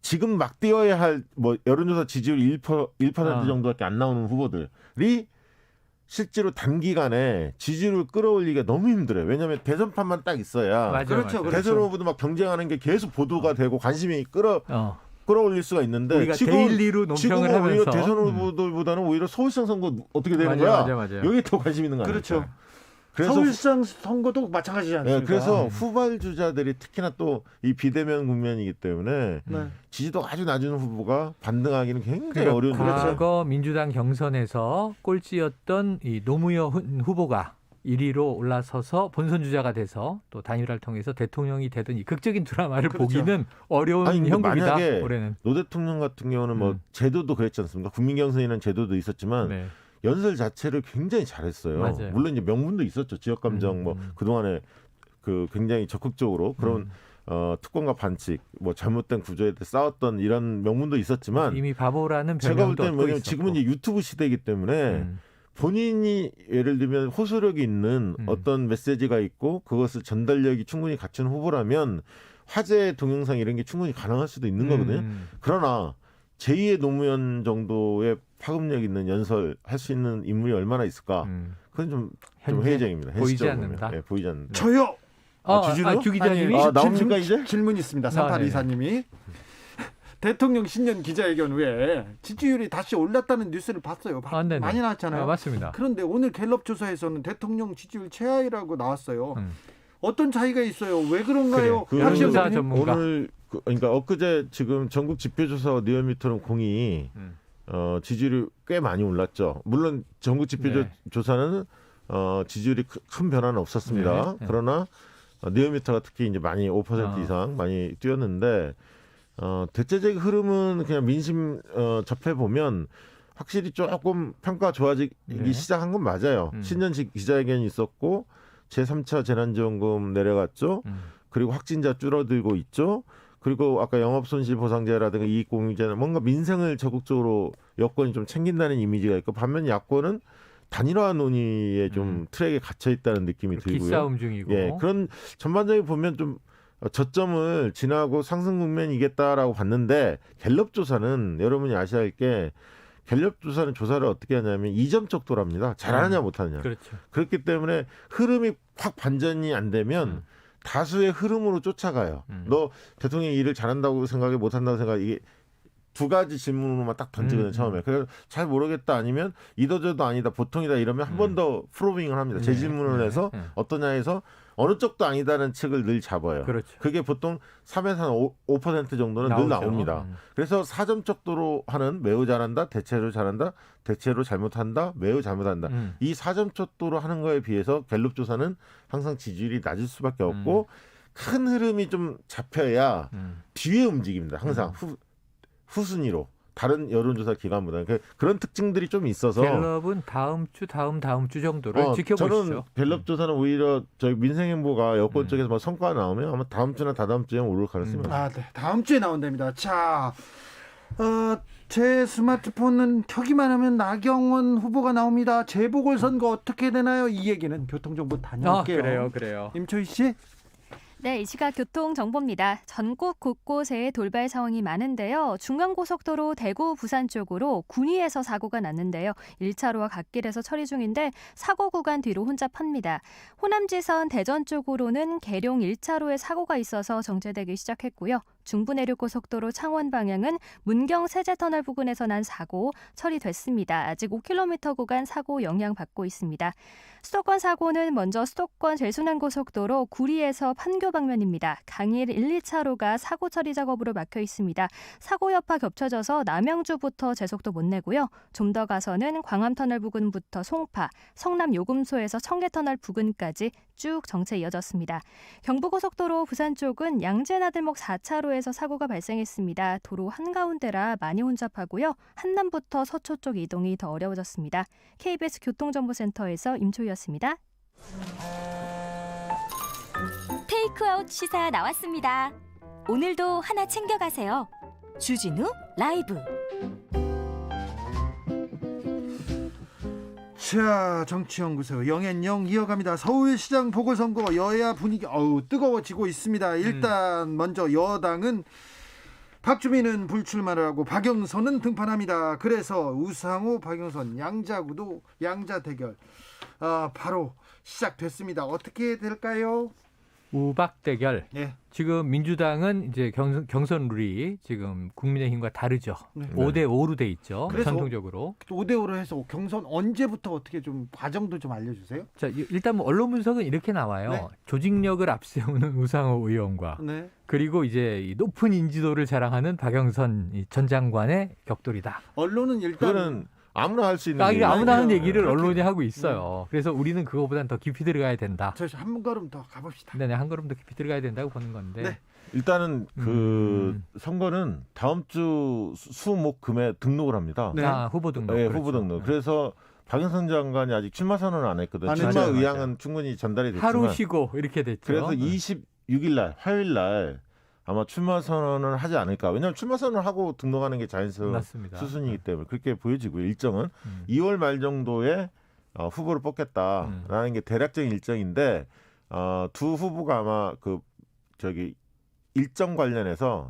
지금 막 뛰어야 할 여론조사 지지율 1% 정도밖에 안 나오는 후보들이 실제로 단기간에 지지율을 끌어올리기가 너무 힘들어요. 왜냐하면 대선판만 딱 있어야 그렇죠. 대선 후보도 막 경쟁하는 게 계속 보도가 되고 관심이 끌어올릴 수가 있는데 우리가 데일리로 논평을 하면서 오히려 대선 후보들보다는 오히려 서울시장 선거 어떻게 되는 거야? 맞아요. 여기에 더 관심 있는 거 아니에요? 그렇죠. 그래서 서울시장 선거도 마찬가지지 않습니까? 네, 그래서 후발 주자들이 특히나 또 이 비대면 국면이기 때문에 네. 지지도 아주 낮은 후보가 반등하기는 굉장히 그러니까 어려운 과거 민주당 경선에서 꼴찌였던 이 노무현 후보가 1위로 올라서서 본선 주자가 돼서 또 단일화를 통해서 대통령이 되던 이 극적인 드라마를 그렇죠. 보기는 어려운 아니, 근데 형국이다. 만약에 올해는. 노 대통령 같은 경우는 뭐 제도도 그랬지 않습니까? 국민경선이라는 제도도 있었지만 네. 연설 자체를 굉장히 잘했어요. 맞아요. 물론 이제 명분도 있었죠. 지역 감정 뭐 그동안에 그 굉장히 적극적으로 그런 특권과 반칙, 뭐 잘못된 구조에 대해 싸웠던 이런 명분도 있었지만 이미 바보라는 제가 볼 별명도 때는 뭐냐면 얻고 지금은 이제 유튜브 시대이기 때문에 본인이 예를 들면 호소력이 있는 어떤 메시지가 있고 그것을 전달력이 충분히 갖춘 후보라면 화제 동영상 이런 게 충분히 가능할 수도 있는 거거든요. 그러나 제2의 노무현 정도의 파급력 있는 연설 할 수 있는 인물이 얼마나 있을까? 그건 좀 회의적입니다. 보이지 현실적으로 않는다. 보면. 네, 보이지 않는다. 저요. 주진우? 주 기자님이 나옵니까 이제? 질문 있습니다. 3824님이. 대통령 신년 기자회견 후에 지지율이 다시 올랐다는 뉴스를 봤어요. 많이 나왔잖아요. 맞습니다. 그런데 오늘 갤럽 조사에서는 대통령 지지율 최하위라고 나왔어요. 어떤 차이가 있어요? 왜 그런가요? 여론조사 전문가. 오늘 그러니까 엊그제 지금 전국 지표조사 리얼미터론 공이 지지율이 꽤 많이 올랐죠. 물론 전국 지표조사는 지지율이 큰 변화는 없었습니다. 네. 그러나 리얼미터가 특히 이제 많이 5% 이상 많이 뛰었는데 대체적인 흐름은 그냥 민심 접해 보면 확실히 조금 평가 좋아지기 시작한 건 맞아요. 신년 기자회견이 있었고 제3차 재난지원금 내려갔죠. 그리고 확진자 줄어들고 있죠. 그리고 아까 영업손실보상제라든가 이익공유제는 뭔가 민생을 적극적으로 여권이 좀 챙긴다는 이미지가 있고 반면 야권은 단일화 논의에 좀 트랙에 갇혀 있다는 느낌이 들고요. 기싸움 중이고. 예, 그런 전반적으로 보면 좀 저점을 지나고 상승 국면이겠다라고 봤는데 갤럽 조사는 여러분이 아셔야 할 게 갤럽 조사는 조사를 어떻게 하냐면 2점적 도랍니다. 잘하느냐 못하느냐. 그렇죠. 그렇기 때문에 흐름이 확 반전이 안 되면 다수의 흐름으로 쫓아가요. 너 대통령이 일을 잘한다고 생각해 못한다고 생각해 이게 두 가지 질문으로만 딱 던지거든요. 처음에. 그래서 잘 모르겠다 아니면 이도저도 아니다 보통이다 이러면 한 번 더 프로빙을 합니다. 재질문을 해서 어떠냐 해서 어느 쪽도 아니다는 측을 늘 잡아요. 그렇죠. 그게 보통 3에서 한 5% 정도는 나오죠. 늘 나옵니다. 그래서 4점적 도로 하는 매우 잘한다, 대체로 잘한다, 대체로 잘못한다, 매우 잘못한다. 이 4점적 도로 하는 거에 비해서 갤럽 조사는 항상 지지율이 낮을 수밖에 없고 큰 흐름이 좀 잡혀야 뒤에 움직입니다. 항상 후순위로. 다른 여론조사 기관보다는 그런 특징들이 좀 있어서 갤럽은 다음 주 정도를 지켜보시죠. 저는 갤럽 조사는 오히려 저희 민생행보가 여권 쪽에서 뭐 성과가 나오면 아마 다음 주나 다다음 주에 오를 가능성이 많습니다. 네. 다음 주에 나온답니다. 자, 제 스마트폰은 켜기만 하면 나경원 후보가 나옵니다. 재보궐선거 어떻게 되나요? 이 얘기는 교통정보 다녀올게요. 그래요. 임초희 씨. 네, 이 시각 교통정보입니다. 전국 곳곳에 돌발 상황이 많은데요. 중간고속도로 대구 부산 쪽으로 군위에서 사고가 났는데요. 1차로와 갓길에서 처리 중인데 사고 구간 뒤로 혼잡합니다. 호남지선 대전 쪽으로는 계룡 1차로에 사고가 있어서 정체되기 시작했고요. 중부내륙고속도로 창원 방향은 문경 세제터널 부근에서 난 사고 처리됐습니다. 아직 5km 구간 사고 영향받고 있습니다. 수도권 사고는 먼저 수도권 제순환고속도로 구리에서 판교 방면입니다. 강일 1, 2차로가 사고 처리 작업으로 막혀 있습니다. 사고 여파 겹쳐져서 남양주부터 제속도 못 내고요. 좀 더 가서는 광암터널 부근부터 송파, 성남 요금소에서 청계터널 부근까지 쭉 정체 이어졌습니다. 경부고속도로 부산 쪽은 양재나들목 4차로에서 사고가 발생했습니다. 도로 한가운데라 많이 혼잡하고요. 한남부터 서초 쪽 이동이 더 어려워졌습니다. KBS 교통정보센터에서 임초희였습니다. 테이크아웃 시사 나왔습니다. 오늘도 하나 챙겨가세요. 주진우 라이브. 자, 정치연구소 영앤영 이어갑니다. 서울시장 보궐선거 여야 분위기 뜨거워지고 있습니다. 일단 먼저 여당은 박주민은 불출마를 하고 박영선은 등판합니다. 그래서 우상호, 박영선 양자 대결 바로 시작됐습니다. 어떻게 될까요? 우박 대결. 예. 지금 민주당은 이제 경선 룰이 지금 국민의힘과 다르죠. 네. 5대 5로 돼 있죠. 그래서 전통적으로. 5대5로 해서 경선 언제부터 어떻게 좀 과정도 좀 알려주세요. 자, 일단 뭐 언론 분석은 이렇게 나와요. 네. 조직력을 앞세우는 우상호 의원과 네. 그리고 이제 이 높은 인지도를 자랑하는 박영선 전 장관의 격돌이다. 언론은 일단 그거는 아무나 할 수 있는 이게 아무나 하는 얘기를 그렇게- 언론이 하고 있어요. 그래서 우리는 그거보다는 더 깊이 들어가야 된다. 저희 한 걸음 더 가봅시다. 네, 한 걸음 더 깊이 들어가야 된다고 보는 건데. 네. 일단은 그 선거는 다음 주 수목금에 등록을 합니다. 네. 아, 후보 등록. 네, 그렇죠. 후보 등록. 그래서 박영선 장관이 아직 출마 선언을 안 했거든요. 안 출마 했죠. 의향은 충분히 전달이 됐지만 하루 쉬고 이렇게 됐죠. 그래서 26일 날 화요일 날 아마 출마 선언을 하지 않을까. 왜냐하면 출마 선언을 하고 등록하는 게 자연스러운 맞습니다. 수순이기 때문에 그렇게 보여지고요. 일정은 2월 말 정도에 후보를 뽑겠다라는 게 대략적인 일정인데 두 후보가 아마 일정 관련해서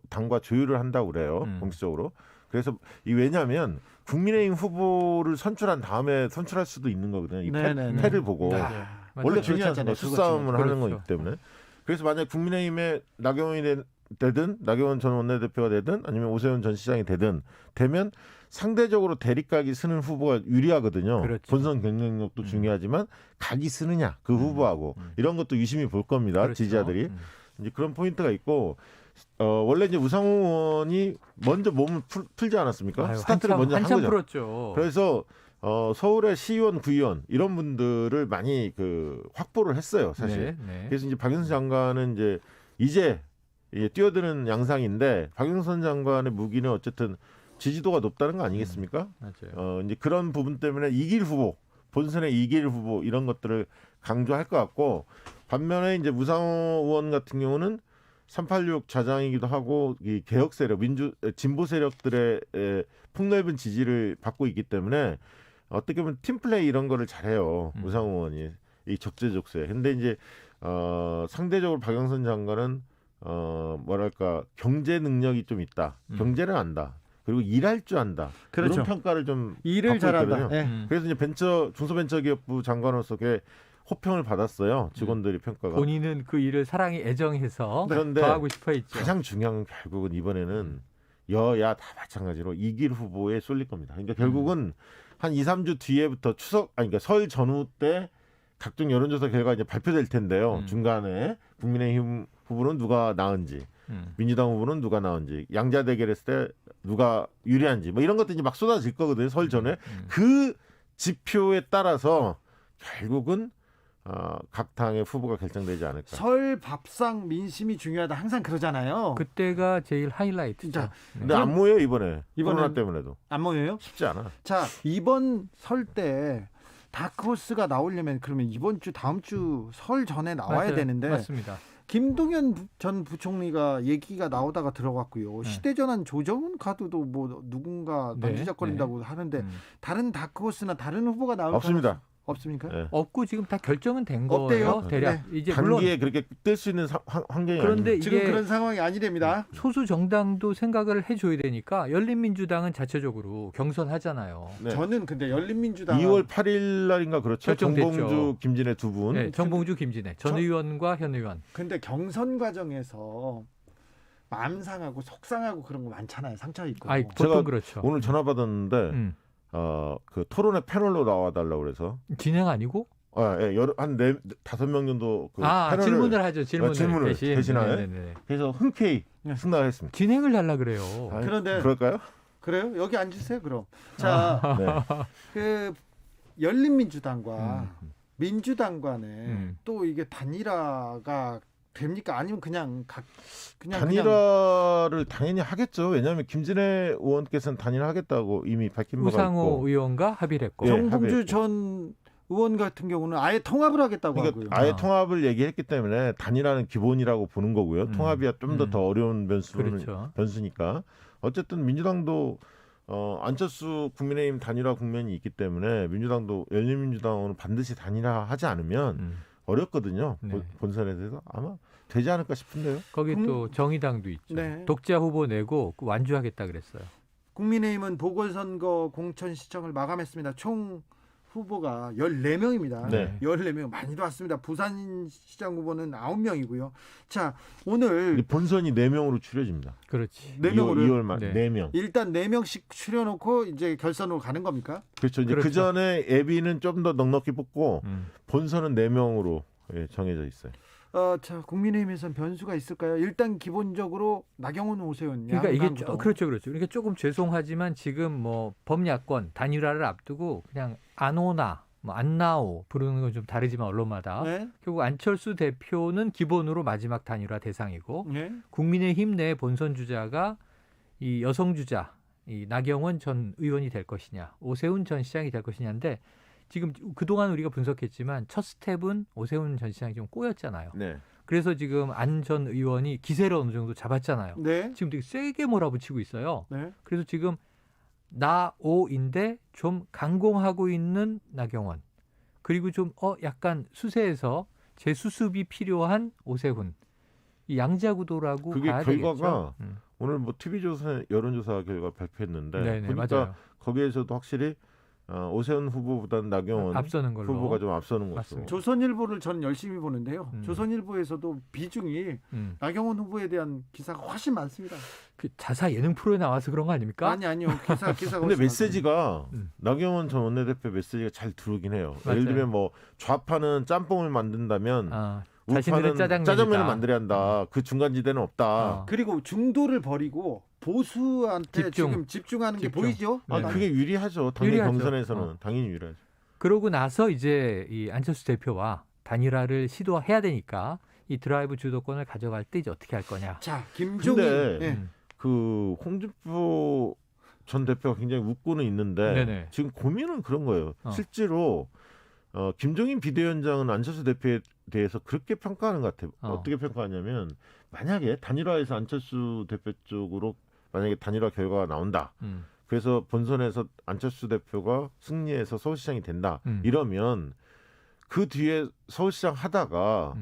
당과 조율을 한다고 그래요. 공식적으로. 그래서 왜냐하면 국민의힘 후보를 선출한 다음에 선출할 수도 있는 거거든요. 이 패를 보고. 원래 그렇지 않습니까? 수싸움을 하는 거기 때문에. 그래서 만약 국민의힘에 나경원이 되든 나경원 전 원내대표가 되든 아니면 오세훈 전 시장이 되면 상대적으로 대립각이 쓰는 후보가 유리하거든요. 그렇죠. 본선 경쟁력도 중요하지만 각이 쓰느냐 그 후보하고 이런 것도 유심히 볼 겁니다. 그렇죠. 지지자들이. 이제 그런 포인트가 있고 원래 이제 우상호 의원이 먼저 몸을 풀지 않았습니까? 스타트를 먼저 한 한참 거죠. 풀었죠. 그래서 서울의 시의원, 구의원 이런 분들을 많이 확보를 했어요, 사실. 네. 그래서 이제 박영선 장관은 이제 뛰어드는 양상인데 박영선 장관의 무기는 어쨌든 지지도가 높다는 거 아니겠습니까? 맞아요. 이제 그런 부분 때문에 이길 후보, 본선의 이길 후보 이런 것들을 강조할 것 같고 반면에 이제 우상호 의원 같은 경우는 386 좌장이기도 하고 이 개혁 세력, 진보 세력들의 폭넓은 지지를 받고 있기 때문에 어떻게 보면 팀플레이 이런 거를 잘해요. 우상호 의원이 이 적재적소에. 근데 이제 상대적으로 박영선 장관은 뭐랄까 경제 능력이 좀 있다. 경제를 안다. 그리고 일할 줄 안다. 그렇죠. 이런 평가를 좀 일을 받고 잘한다. 있거든요. 네. 그래서 이제 중소벤처기업부 장관으로서 호평을 받았어요. 직원들이 평가가. 본인은 그 일을 사랑에 애정해서 그런데 더 하고 싶어 했죠. 가장 중요한 건 결국은 이번에는 여야 다 마찬가지로 이길 후보에 쏠릴 겁니다. 그러니까 결국은 한 2, 3주 뒤에부터 그러니까 설 전후 때 각종 여론조사 결과 이제 발표될 텐데요. 중간에 국민의힘 후보는 누가 나은지, 민주당 후보는 누가 나은지, 양자 대결했을 때 누가 유리한지, 뭐 이런 것들이 이제 막 쏟아질 거거든요. 설 전에 그 지표에 따라서 결국은 각 당의 후보가 결정되지 않을까. 설 밥상 민심이 중요하다 항상 그러잖아요. 그때가 제일 하이라이트죠. 자, 근데 안 모여요 이번에. 코로나 이번엔- 때문에도 안 모여요? 쉽지 않아. 자, 이번 설 때 다크호스가 나오려면 그러면 이번 주 다음 주 설 전에 나와야 맞아요. 되는데 맞습니다. 김동연 전 부총리가 얘기가 나오다가 들어갔고요. 시대전환 조정은 카드도 뭐 누군가 네, 만지작거린다고 하는데 다른 다크호스나 다른 후보가 나올 없습니다. 가능성 없습니까? 네. 없고 지금 다 결정은 된 없대요? 거예요. 대략 이제 물론 단기에 그렇게 뜰 수 있는 환경이 그런데 아닙니다. 지금 이게 그런 상황이 아니랍니다. 소수 정당도 생각을 해줘야 되니까 열린민주당은 자체적으로 경선하잖아요. 네. 저는 근데 열린민주당 2월 8일 날인가 그렇죠. 결정됐죠. 정봉주, 김진애 두 분. 네, 정봉주, 김진애 전 의원과 현 의원. 근데 경선 과정에서 마음 상하고 속상하고 그런 거 많잖아요. 상처 있고. 아이, 보통 제가 그렇죠. 오늘 전화 받았는데 그 토론회 패널로 나와달라고 그래서 진행 아니고? 한 5명 정도 패널을 질문을 하죠. 질문을 대신하에. 네네네. 그래서 흔쾌히 승낙을 했습니다. 진행을 하려 그래요. 그런데 그럴까요? 그래요? 여기 앉으세요, 그럼. 자, 네. 그 열린민주당과 민주당 간에 또 이게 단일화가 됩니까? 아니면 그냥 단일화를 당연히 하겠죠. 왜냐하면 김진애 의원께서는 단일화하겠다고 이미 밝힌 바가 우상호 있고. 의원과 합의를 했고. 예, 정봉주 합의했고. 전 의원 같은 경우는 아예 통합을 하겠다고 그러니까 하고요. 아예 통합을 얘기했기 때문에 단일화는 기본이라고 보는 거고요. 통합이야 좀 더 어려운 그렇죠. 변수니까. 어쨌든 민주당도 안철수 국민의힘 단일화 국면이 있기 때문에 민주당도 열린민주당은 반드시 단일화하지 않으면 어렵거든요. 네. 본선에 대해서 아마 되지 않을까 싶은데요. 거기 또 정의당도 있죠. 네. 독자 후보 내고 완주하겠다 그랬어요. 국민의힘은 보궐선거 공천 시청을 마감했습니다. 총 후보가 14명입니다. 네. 14명 많이도 왔습니다. 부산시장 후보는 9명이고요. 자, 오늘 본선이 4명으로 추려집니다. 그렇지. 4명으로 2월 말 네. 4명. 일단 4명씩 추려놓고 이제 결선으로 가는 겁니까? 그렇죠. 이제 그렇죠. 그 전에 예비는 좀 더 넉넉히 뽑고 본선은 4명으로 정해져 있어요. 자, 국민의힘에선 변수가 있을까요? 일단 기본적으로 나경원, 오세훈 그러니까 이게 양강 그렇죠. 그러니까 조금 죄송하지만 지금 뭐 범야권 단일화를 앞두고 그냥 안 오나 뭐 안 나오 부르는 건 좀 다르지만 언론마다 네. 결국 안철수 대표는 기본으로 마지막 단일화 대상이고 네. 국민의힘 내 본선 주자가 이 여성 주자 이 나경원 전 의원이 될 것이냐 오세훈 전 시장이 될 것이냐인데 지금 그동안 우리가 분석했지만 첫 스텝은 오세훈 전 시장이 좀 꼬였잖아요. 네. 그래서 지금 안 전 의원이 기세를 어느 정도 잡았잖아요. 네. 지금 되게 세게 몰아붙이고 있어요. 네. 그래서 지금 나오인데 좀 강공하고 있는 나경원 그리고 좀 약간 수세에서 재수습이 필요한 오세훈 이 양자구도라고 그게 봐야 결과가 되겠죠. 오늘 뭐 TV조사 여론조사 결과 발표했는데 네네, 보니까 맞아요. 거기에서도 확실히 오세훈 후보보다는 나경원 앞서는 걸로. 후보가 좀 앞서는 것으로. 맞습니다. 조선일보를 저는 열심히 보는데요. 음. 조선일보에서도 비중이 나경원 후보에 대한 기사가 훨씬 많습니다. 그 자사 예능 프로에 나와서 그런 거 아닙니까? 아니요. 기사가 근데 훨씬 메시지가 음. 나경원 전 원내대표 메시지가 잘 들어오긴 해요. 맞아요. 예를 들면 뭐 좌파는 짬뽕을 만든다면 자신들은 우파는 짜장면을 만들어야 한다. 그 중간지대는 없다. 그리고 중도를 버리고 보수한테 지금 집중하는 게 집중. 보이죠? 아, 네. 그게 유리하죠. 당연히 유리하죠. 경선에서는 당연히 유리하죠. 그러고 나서 이제 이 안철수 대표와 단일화를 시도해야 되니까 이 드라이브 주도권을 가져갈 때 이제 어떻게 할 거냐. 자, 김종인. 근데 네. 그 홍준표 전 대표가 굉장히 웃고는 있는데 네네. 지금 고민은 그런 거예요. 실제로 김종인 비대위원장은 안철수 대표에 대해서 그렇게 평가하는 것 같아요. 어떻게 평가하냐면 만약에 단일화에서 안철수 대표 쪽으로 만약에 단일화 결과가 나온다. 그래서 본선에서 안철수 대표가 승리해서 서울시장이 된다. 이러면 그 뒤에 서울시장 하다가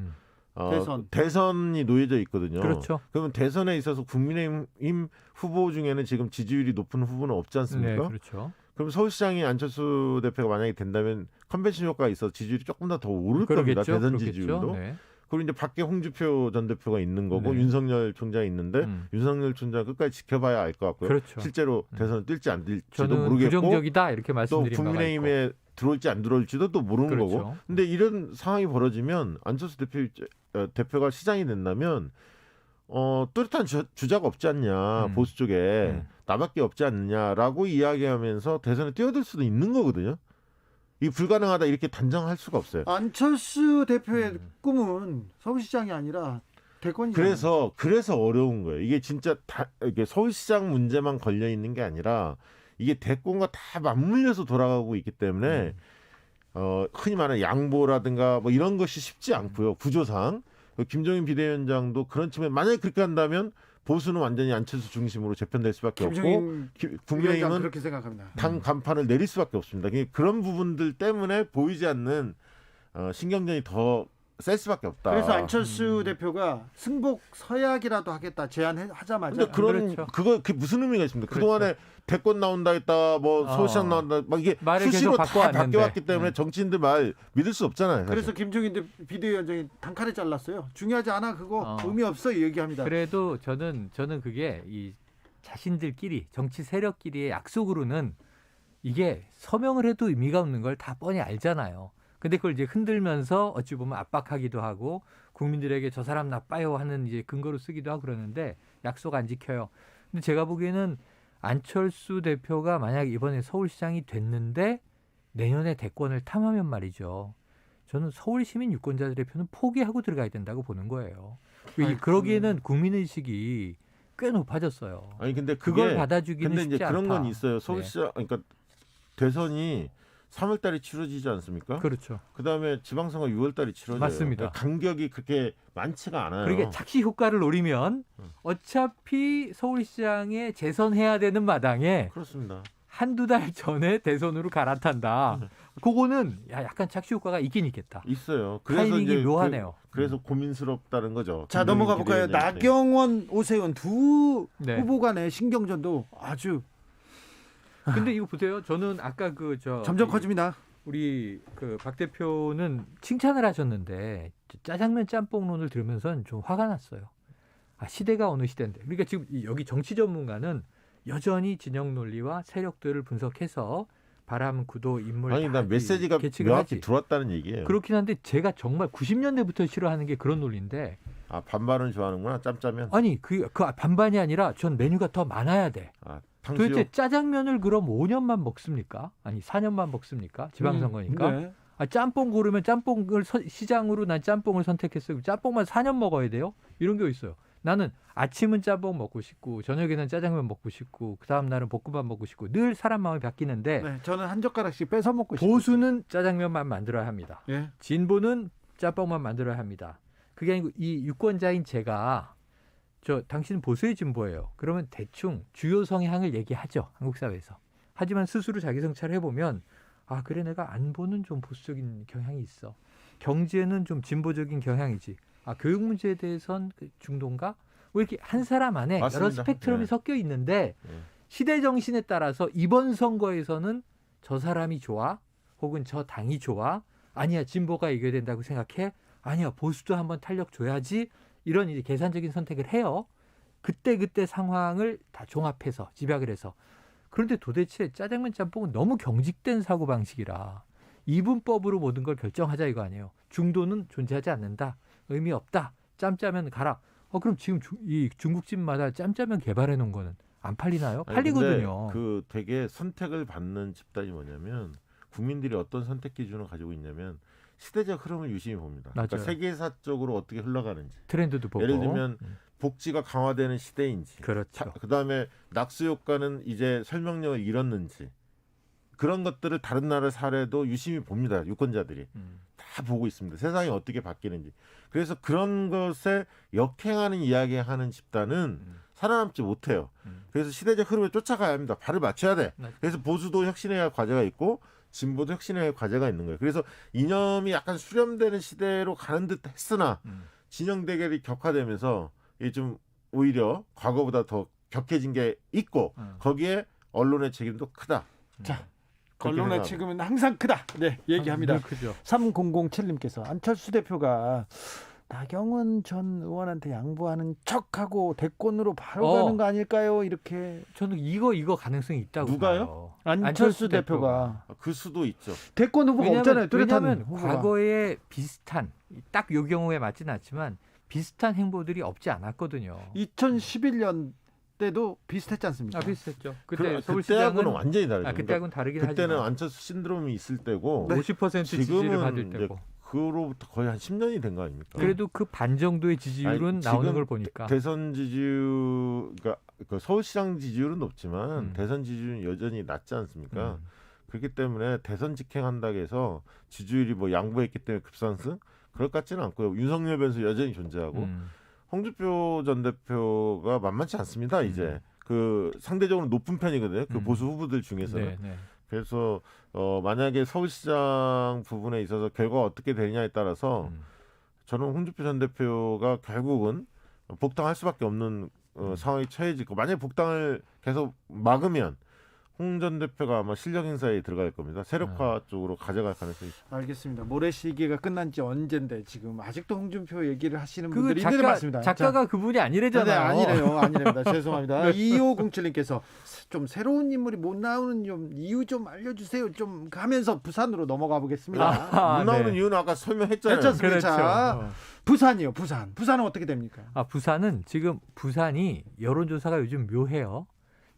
대선이 놓여져 있거든요. 그렇죠. 그러면 대선에 있어서 국민의힘 후보 중에는 지금 지지율이 높은 후보는 없지 않습니까? 네, 그렇죠. 그럼 서울시장이 안철수 대표가 만약에 된다면 컨벤션 효과가 있어서 지지율이 조금 더 오를 겁니다. 대선 그러겠죠. 지지율도. 네. 그리고 이제 밖에 홍준표 전 대표가 있는 거고 네. 윤석열 총장이 있는데 윤석열 총장 끝까지 지켜봐야 알 것 같고요. 그렇죠. 실제로 대선을 뛸지 안 뛸지도 저는 모르겠고 부정적이다 이렇게 또 말씀드린 바가 있고. 국민의힘에 들어올지 안 들어올지도 또 모르는 그렇죠. 거고. 근데 이런 상황이 벌어지면 안철수 대표가 시장이 된다면 뚜렷한 주자가 없지 않냐 보수 쪽에 나밖에 없지 않느냐라고 이야기하면서 대선에 뛰어들 수도 있는 거거든요. 이 불가능하다 이렇게 단정할 수가 없어요. 안철수 대표의 꿈은 서울시장이 아니라 대권이잖아요. 그래서 어려운 거예요. 이게 진짜 이게 서울시장 문제만 걸려 있는 게 아니라 이게 대권과 다 맞물려서 돌아가고 있기 때문에 흔히 말하는 양보라든가 뭐 이런 것이 쉽지 않고요. 구조상 김종인 비대위원장도 그런 측면 만약에 그렇게 한다면 보수는 완전히 안철수 중심으로 재편될 수밖에 없고 국민의힘은 그렇게 생각합니다. 당 간판을 내릴 수밖에 없습니다. 그런 부분들 때문에 보이지 않는 신경전이 더 셀 수밖에 없다. 그래서 안철수 대표가 승복 서약이라도 하겠다 제안하자마자. 근데 그게 무슨 의미가 있습니까? 그동안에 대권 나온다 했다, 뭐 서울시장 나온다, 막 이게 수시로 다 바뀌어왔기 때문에 정치인들 말 믿을 수 없잖아요. 그래서 김종인 비대위원장이 단칼에 잘랐어요. 중요하지 않아 그거 의미 없어 얘기합니다. 그래도 저는 그게 이 자신들끼리 정치 세력끼리의 약속으로는 이게 서명을 해도 의미가 없는 걸 다 뻔히 알잖아요. 근데 그걸 이제 흔들면서 어찌 보면 압박하기도 하고 국민들에게 저 사람 나빠요 하는 이제 근거로 쓰기도 하고 그러는데 약속 안 지켜요. 근데 제가 보기에는 안철수 대표가 만약 이번에 서울시장이 됐는데 내년에 대권을 탐하면 말이죠. 저는 서울 시민 유권자들의 표는 포기하고 들어가야 된다고 보는 거예요. 그러기에는 국민의식이 꽤 높아졌어요. 아니 근데 그걸 받아주기는 근데 쉽지 이제 그런 않다. 건 있어요. 서울시장 그러니까 대선이 3월달에 치러지지 않습니까? 그렇죠. 그다음에 지방선거 6월달에 치러져요. 맞습니다. 그러니까 간격이 그렇게 많지가 않아요. 그러니까 착시 효과를 노리면 어차피 서울시장에 재선해야 되는 마당에 그렇습니다. 한두 달 전에 대선으로 갈아탄다. 그거는 약간 착시 효과가 있긴 있겠다. 있어요. 그래서 타이밍이 이제 묘하네요. 그래서 고민스럽다는 거죠. 자 넘어가 볼까요? 나경원, 오세훈 두 네. 후보 간의 신경전도 아주 근데 이거 보세요. 저는 아까 점점 커집니다. 우리 그 박 대표는 칭찬을 하셨는데 짜장면 짬뽕론을 들으면서는 좀 화가 났어요. 아, 시대가 어느 시대인데. 그러니까 지금 여기 정치 전문가는 여전히 진영 논리와 세력들을 분석해서 바람, 구도, 인물 아니, 난 메시지가 명확히 들어왔다는 얘기예요. 그렇긴 한데 제가 정말 90년대부터 싫어하는 게 그런 논리인데. 아, 반반은 좋아하는구나. 짬짜면. 아니, 그 반반이 아니라 전 메뉴가 더 많아야 돼. 아, 탕수육. 도대체 짜장면을 그럼 5년만 먹습니까? 아니 4년만 먹습니까? 지방선거니까. 네. 아, 짬뽕 고르면 짬뽕을 시장으로 난 짬뽕을 선택했어요. 짬뽕만 4년 먹어야 돼요? 이런 게 있어요. 나는 아침은 짬뽕 먹고 싶고 저녁에는 짜장면 먹고 싶고 그 다음 날은 볶음밥 먹고 싶고 늘 사람 마음이 바뀌는데 네, 저는 한 젓가락씩 뺏어 먹고 싶어요. 보수는 짜장면만 만들어야 합니다. 예. 진보는 짬뽕만 만들어야 합니다. 그게 아니고 이 유권자인 제가 당신은 보수의 진보예요. 그러면 대충 주요 성향을 얘기하죠. 한국 사회에서. 하지만 스스로 자기 성찰을 해보면 아 그래 내가 안보는 좀 보수적인 경향이 있어. 경제는 좀 진보적인 경향이지. 아 교육 문제에 대해선 중도인가? 왜 이렇게 한 사람 안에 맞습니다. 여러 스펙트럼이 네. 섞여 있는데 시대 정신에 따라서 이번 선거에서는 저 사람이 좋아 혹은 저 당이 좋아 아니야 진보가 이겨야 된다고 생각해 아니야 보수도 한번 탄력 줘야지 이런 이제 계산적인 선택을 해요. 그때 상황을 다 종합해서 집약을 해서 그런데 도대체 짜장면 짬뽕은 너무 경직된 사고방식이라 이분법으로 모든 걸 결정하자 이거 아니에요. 중도는 존재하지 않는다. 의미 없다. 짬짜면 가라. 그럼 지금 이 중국집마다 짬짜면 개발해 놓은 거는 안 팔리나요? 팔리거든요. 그 되게 선택을 받는 집단이 뭐냐면 국민들이 어떤 선택 기준을 가지고 있냐면 시대적 흐름을 유심히 봅니다. 그러니까 세계사적으로 어떻게 흘러가는지. 트렌드도 보고. 예를 들면 복지가 강화되는 시대인지. 그렇죠. 그다음에 낙수 효과는 이제 설명력을 잃었는지. 그런 것들을 다른 나라 사례도 유심히 봅니다. 유권자들이. 다 보고 있습니다. 세상이 어떻게 바뀌는지. 그래서 그런 것에 역행하는 이야기하는 집단은 살아남지 못해요. 그래서 시대적 흐름에 쫓아가야 합니다. 발을 맞춰야 돼. 그래서 보수도 혁신해야 할 과제가 있고 진보도 혁신해야 할 과제가 있는 거예요. 그래서 이념이 약간 수렴되는 시대로 가는 듯 했으나 진영 대결이 격화되면서 이게 좀 오히려 과거보다 더 격해진 게 있고 거기에 언론의 책임도 크다. 자, 언론의 책임은 항상 크다. 네, 얘기합니다. 크죠. 3007님께서 안철수 대표가 나경원 전 의원한테 양보하는 척하고 대권으로 바로 가는 거 아닐까요? 이렇게 저는 이거 가능성이 있다고 누가요? 봐요. 안철수 대표가 그 수도 있죠. 대권 후보가 없잖아요. 왜냐하면 후보가. 과거에 비슷한 딱 요 경우에 맞지는 않지만 비슷한 행보들이 없지 않았거든요. 2011년 때도 비슷했지 않습니까? 비슷했죠. 그때 서울시장은 그때하고는 완전히 다르죠. 그때하고는 다르긴 그때는 하지만 안철수 신드롬이 있을 때고 50% 지지를 받을 때고. 그로부터 거의 한 10년이 된 거 아닙니까? 그래도 그 반 정도의 지지율은 나오는 걸 보니까 대선 지지율, 그러니까 서울시장 지지율은 높지만 대선 지지율은 여전히 낮지 않습니까? 그렇기 때문에 대선 직행한다고 해서 지지율이 뭐 양보했기 때문에 급상승? 그럴 것 같지는 않고요. 윤석열 변수 여전히 존재하고 홍준표 전 대표가 만만치 않습니다. 이제 그 상대적으로 높은 편이거든요. 그 보수 후보들 중에서는. 네. 그래서 만약에 서울시장 부분에 있어서 결과가 어떻게 되느냐에 따라서 저는 홍준표 전 대표가 결국은 복당할 수밖에 없는 상황이 처해질 거. 만약에 복당을 계속 막으면 홍 전 대표가 아마 실력 행사에 들어갈 겁니다. 세력화 쪽으로 가져갈 가능성이 있습니다. 알겠습니다. 모래시계가 끝난 지 언젠데 지금 아직도 홍준표 얘기를 하시는 분들이 있는 것 같습니다. 작가가 그분이 아니래잖아요. 네, 아니랍니다. 죄송합니다. 2507님께서 좀 새로운 인물이 못 나오는 좀 이유 좀 알려주세요. 좀 하면서 부산으로 넘어가 보겠습니다. 못 나오는 이유는 아까 설명했잖아요. 그렇죠. 자, 부산이요. 부산은 어떻게 됩니까? 부산은 지금 부산이 여론조사가 요즘 묘해요.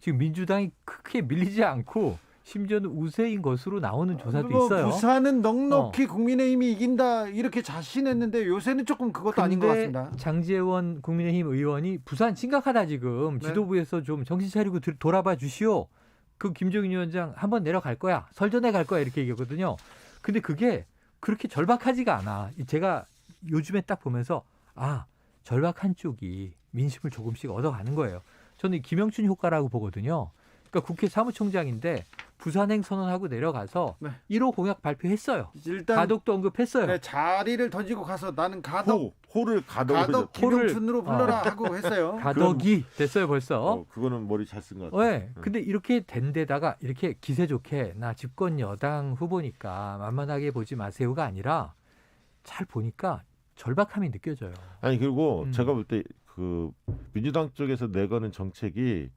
지금 민주당이 크게 밀리지 않고 심지어는 우세인 것으로 나오는 조사도 있어요. 부산은 넉넉히 국민의힘이 이긴다 이렇게 자신했는데 요새는 조금 그것도 아닌 것 같습니다. 장제원 국민의힘 의원이 부산 심각하다 지금 지도부에서 좀 정신 차리고 돌아봐 주시오. 그 김종인 위원장 한번 내려갈 거야. 설전에 갈 거야 이렇게 얘기했거든요. 근데 그게 그렇게 절박하지가 않아. 제가 요즘에 딱 보면서 절박한 쪽이 민심을 조금씩 얻어가는 거예요. 저는 김영춘 효과라고 보거든요. 그러니까 국회 사무총장인데 부산행 선언하고 내려가서 네. 1호 공약 발표했어요. 일단 가덕도 언급했어요. 네, 자리를 던지고 가서 나는 호를 가덕 김영춘으로 불러라 하고 했어요. 가덕이 됐어요 벌써. 그거는 머리 잘 쓴 것 같아요. 네. 근데 이렇게 된 데다가 이렇게 기세 좋게 나 집권 여당 후보니까 만만하게 보지 마세요가 아니라 잘 보니까 절박함이 느껴져요. 아니 그리고 제가 볼 때 그 민주당 쪽에서 내거는 정책이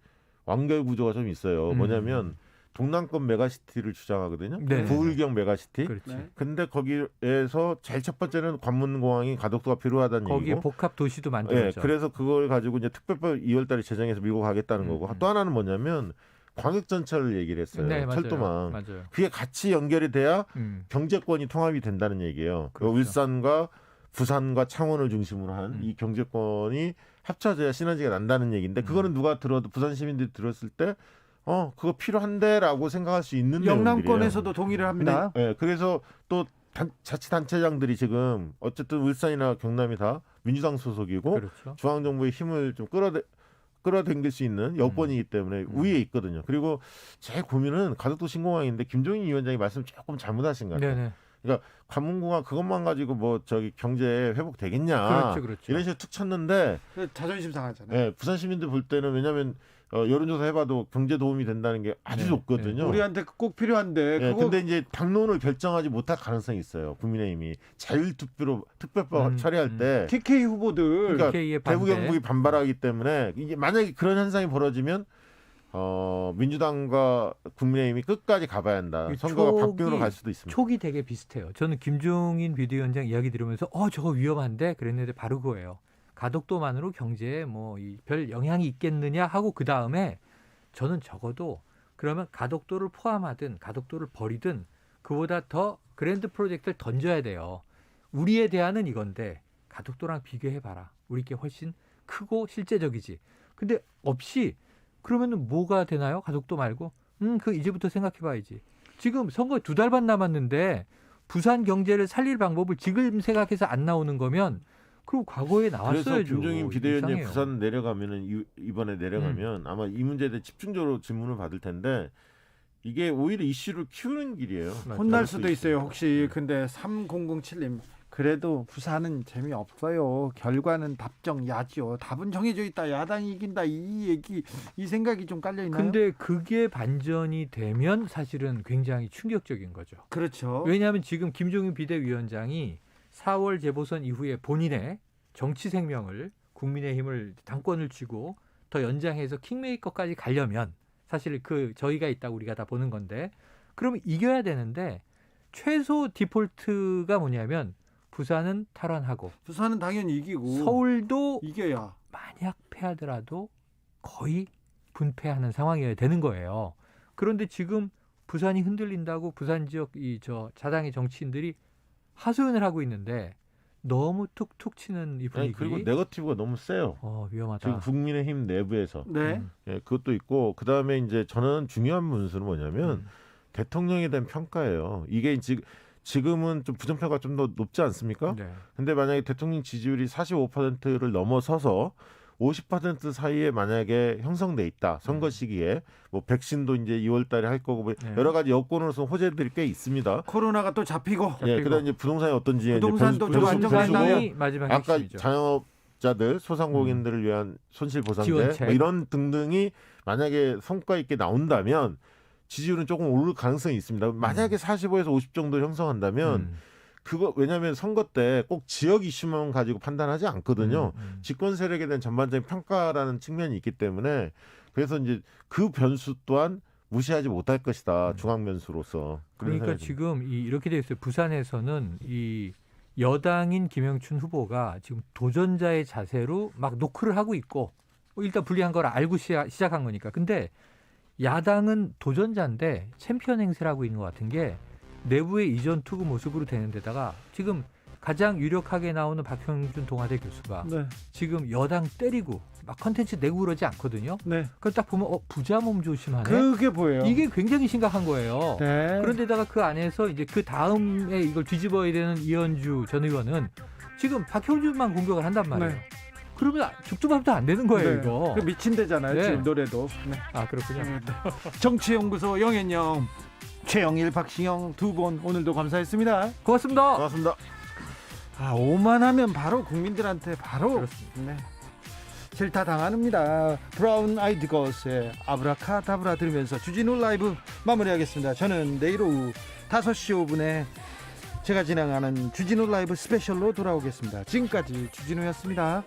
완결 구조가 좀 있어요. 뭐냐면 동남권 메가시티를 주장하거든요. 네. 부울경 메가시티. 그렇지. 네. 근데 거기에서 제일 첫 번째는 관문공항이 가덕도가 필요하다는 거기에 얘기고. 복합 도시도 예, 만들었죠. 그래서 그걸 가지고 이제 특별법 2월달에 제정해서 밀고 가겠다는 거고. 또 하나는 뭐냐면 광역전철을 얘기를 했어요. 네, 맞아요. 철도망. 맞아요. 그게 같이 연결이 돼야 음. 경제권이 통합이 된다는 얘기예요. 그렇죠. 울산과 부산과 창원을 중심으로 한 이 경제권이 합쳐져야 시너지가 난다는 얘기인데 그거는 누가 들어도 부산 시민들이 들었을 때 그거 필요한데라고 생각할 수 있는 영남권에서도 동의를 합니다. 네, 그래서 또 자치단체장들이 지금 어쨌든 울산이나 경남이 다 민주당 소속이고 그렇죠. 중앙정부의 힘을 좀 끌어당길 수 있는 여건이기 때문에 우위에 있거든요. 그리고 제 고민은 가덕도 신공항인데 김종인 위원장이 말씀 조금 잘못하신 것 같아요. 네네. 그러니까 관문공항 그것만 가지고 뭐 저기 경제 회복 되겠냐 그렇죠. 이런 식으로 툭 쳤는데 자존심 상하잖아요. 네, 부산 시민들 볼 때는 왜냐하면 여론조사 해봐도 경제 도움이 된다는 게 아주 네, 높거든요. 우리한테 꼭 필요한데 네, 그거 근데 이제 당론을 결정하지 못할 가능성이 있어요. 국민의힘이 자율투표로 특별법 처리할 때 TK 후보들 그러니까 TK의 반대. 대구 경북이 반발하기 때문에 이게 만약에 그런 현상이 벌어지면 민주당과 국민의힘이 끝까지 가봐야 한다. 선거가 박빙으로 갈 수도 있습니다. 촉이 되게 비슷해요. 저는 김종인 비대위원장 이야기 들으면서 저거 위험한데 그랬는데 바로 그거예요. 가덕도만으로 경제에 별 영향이 있겠느냐 하고 그 다음에 저는 적어도 그러면 가덕도를 포함하든 가덕도를 버리든 그보다 더 그랜드 프로젝트를 던져야 돼요. 우리의 대안은 이건데 가덕도랑 비교해봐라. 우리 게 훨씬 크고 실제적이지. 근데 없이 그러면은 뭐가 되나요? 가덕도 말고? 그 이제부터 생각해봐야지. 지금 선거 2달 반 남았는데 부산 경제를 살릴 방법을 지금 생각해서 안 나오는 거면 그리고 과거에 나왔어야죠. 그래서 김종인 비대위원장이 이상해요. 부산 내려가면은 이번에 내려가면 아마 이 문제에 대해 집중적으로 질문을 받을 텐데 이게 오히려 이슈를 키우는 길이에요. 혼날 수도 있어요. 혹시 근데 3007님 그래도 부산은 재미없어요. 결과는 답정야지요. 답은 정해져 있다. 야당이 이긴다. 이 생각이 좀 깔려 있나요? 근데 그게 반전이 되면 사실은 굉장히 충격적인 거죠. 그렇죠. 왜냐하면 지금 김종인 비대위원장이 4월 재보선 이후에 본인의 정치 생명을 국민의힘을 당권을 쥐고 더 연장해서 킹메이커까지 가려면 사실 저희가 있다고 우리가 다 보는 건데 그러면 이겨야 되는데 최소 디폴트가 뭐냐면 부산은 탈환하고 부산은 당연히 이기고 서울도 이겨야 만약 패하더라도 거의 분패하는 상황이어야 되는 거예요. 그런데 지금 부산이 흔들린다고 부산 지역 자당의 정치인들이 하소연을 하고 있는데 너무 툭툭 치는 이 분위기. 그리고 네거티브가 너무 세요. 위험하다. 지금 국민의힘 내부에서. 네. 예, 그것도 있고 그다음에 이제 저는 중요한 문수는 뭐냐면 대통령에 대한 평가예요. 이게 지금은 좀 부정평가 좀 더 높지 않습니까? 네. 근데 만약에 대통령 지지율이 45%를 넘어서서 50% 사이에 만약에 형성돼 있다. 선거 시기에 뭐 백신도 이제 2월 달에 할 거고 여러 가지 여건으로서 호재들이 꽤 있습니다. 코로나가 또 잡히고. 예, 그다음 이제 부동산이 어떤지 부동산도 좀 안정감이 마지막 아까 핵심이죠. 자영업자들 소상공인들을 위한 손실 보상제 뭐 이런 등등이 만약에 성과 있게 나온다면 지지율은 조금 오를 가능성이 있습니다. 만약에 45에서 50 정도 형성한다면 그거 왜냐하면 선거 때 꼭 지역 이슈만 가지고 판단하지 않거든요. 집권 세력에 대한 전반적인 평가라는 측면이 있기 때문에 그래서 이제 그 변수 또한 무시하지 못할 것이다. 중앙 변수로서. 그러니까 지금 이렇게 되어 있어요. 부산에서는 이 여당인 김영춘 후보가 지금 도전자의 자세로 막 노크를 하고 있고 일단 불리한 걸 알고 시작한 거니까. 근데 야당은 도전자인데 챔피언 행세를 하고 있는 것 같은 게 내부의 이전 투구 모습으로 되는 데다가 지금 가장 유력하게 나오는 박형준 동아대 교수가 지금 여당 때리고 막 컨텐츠 내고 그러지 않거든요. 그걸 딱 보면 부자 몸 조심하네. 그게 보여요. 이게 굉장히 심각한 거예요. 네. 그런데다가 그 안에서 이제 그 다음에 이걸 뒤집어야 되는 이현주 전 의원은 지금 박형준만 공격을 한단 말이에요. 그러면 줍줍합도 안 되는 거예요, 네. 이거. 그 미친대잖아요. 네. 지금 노래도. 네. 아, 그렇군요. 정치연구소 영앤영 최영일, 박신영 두 분 오늘도 감사했습니다. 고맙습니다. 고맙습니다. 오만하면 바로 국민들한테 바로 그렇습니다. 네. 싫다 당합니다. 브라운 아이드 걸스의 아브라카다브라 들으면서 주진우 라이브 마무리하겠습니다. 저는 내일 오후 5시 5분에 제가 진행하는 주진우 라이브 스페셜로 돌아오겠습니다. 지금까지 주진우였습니다.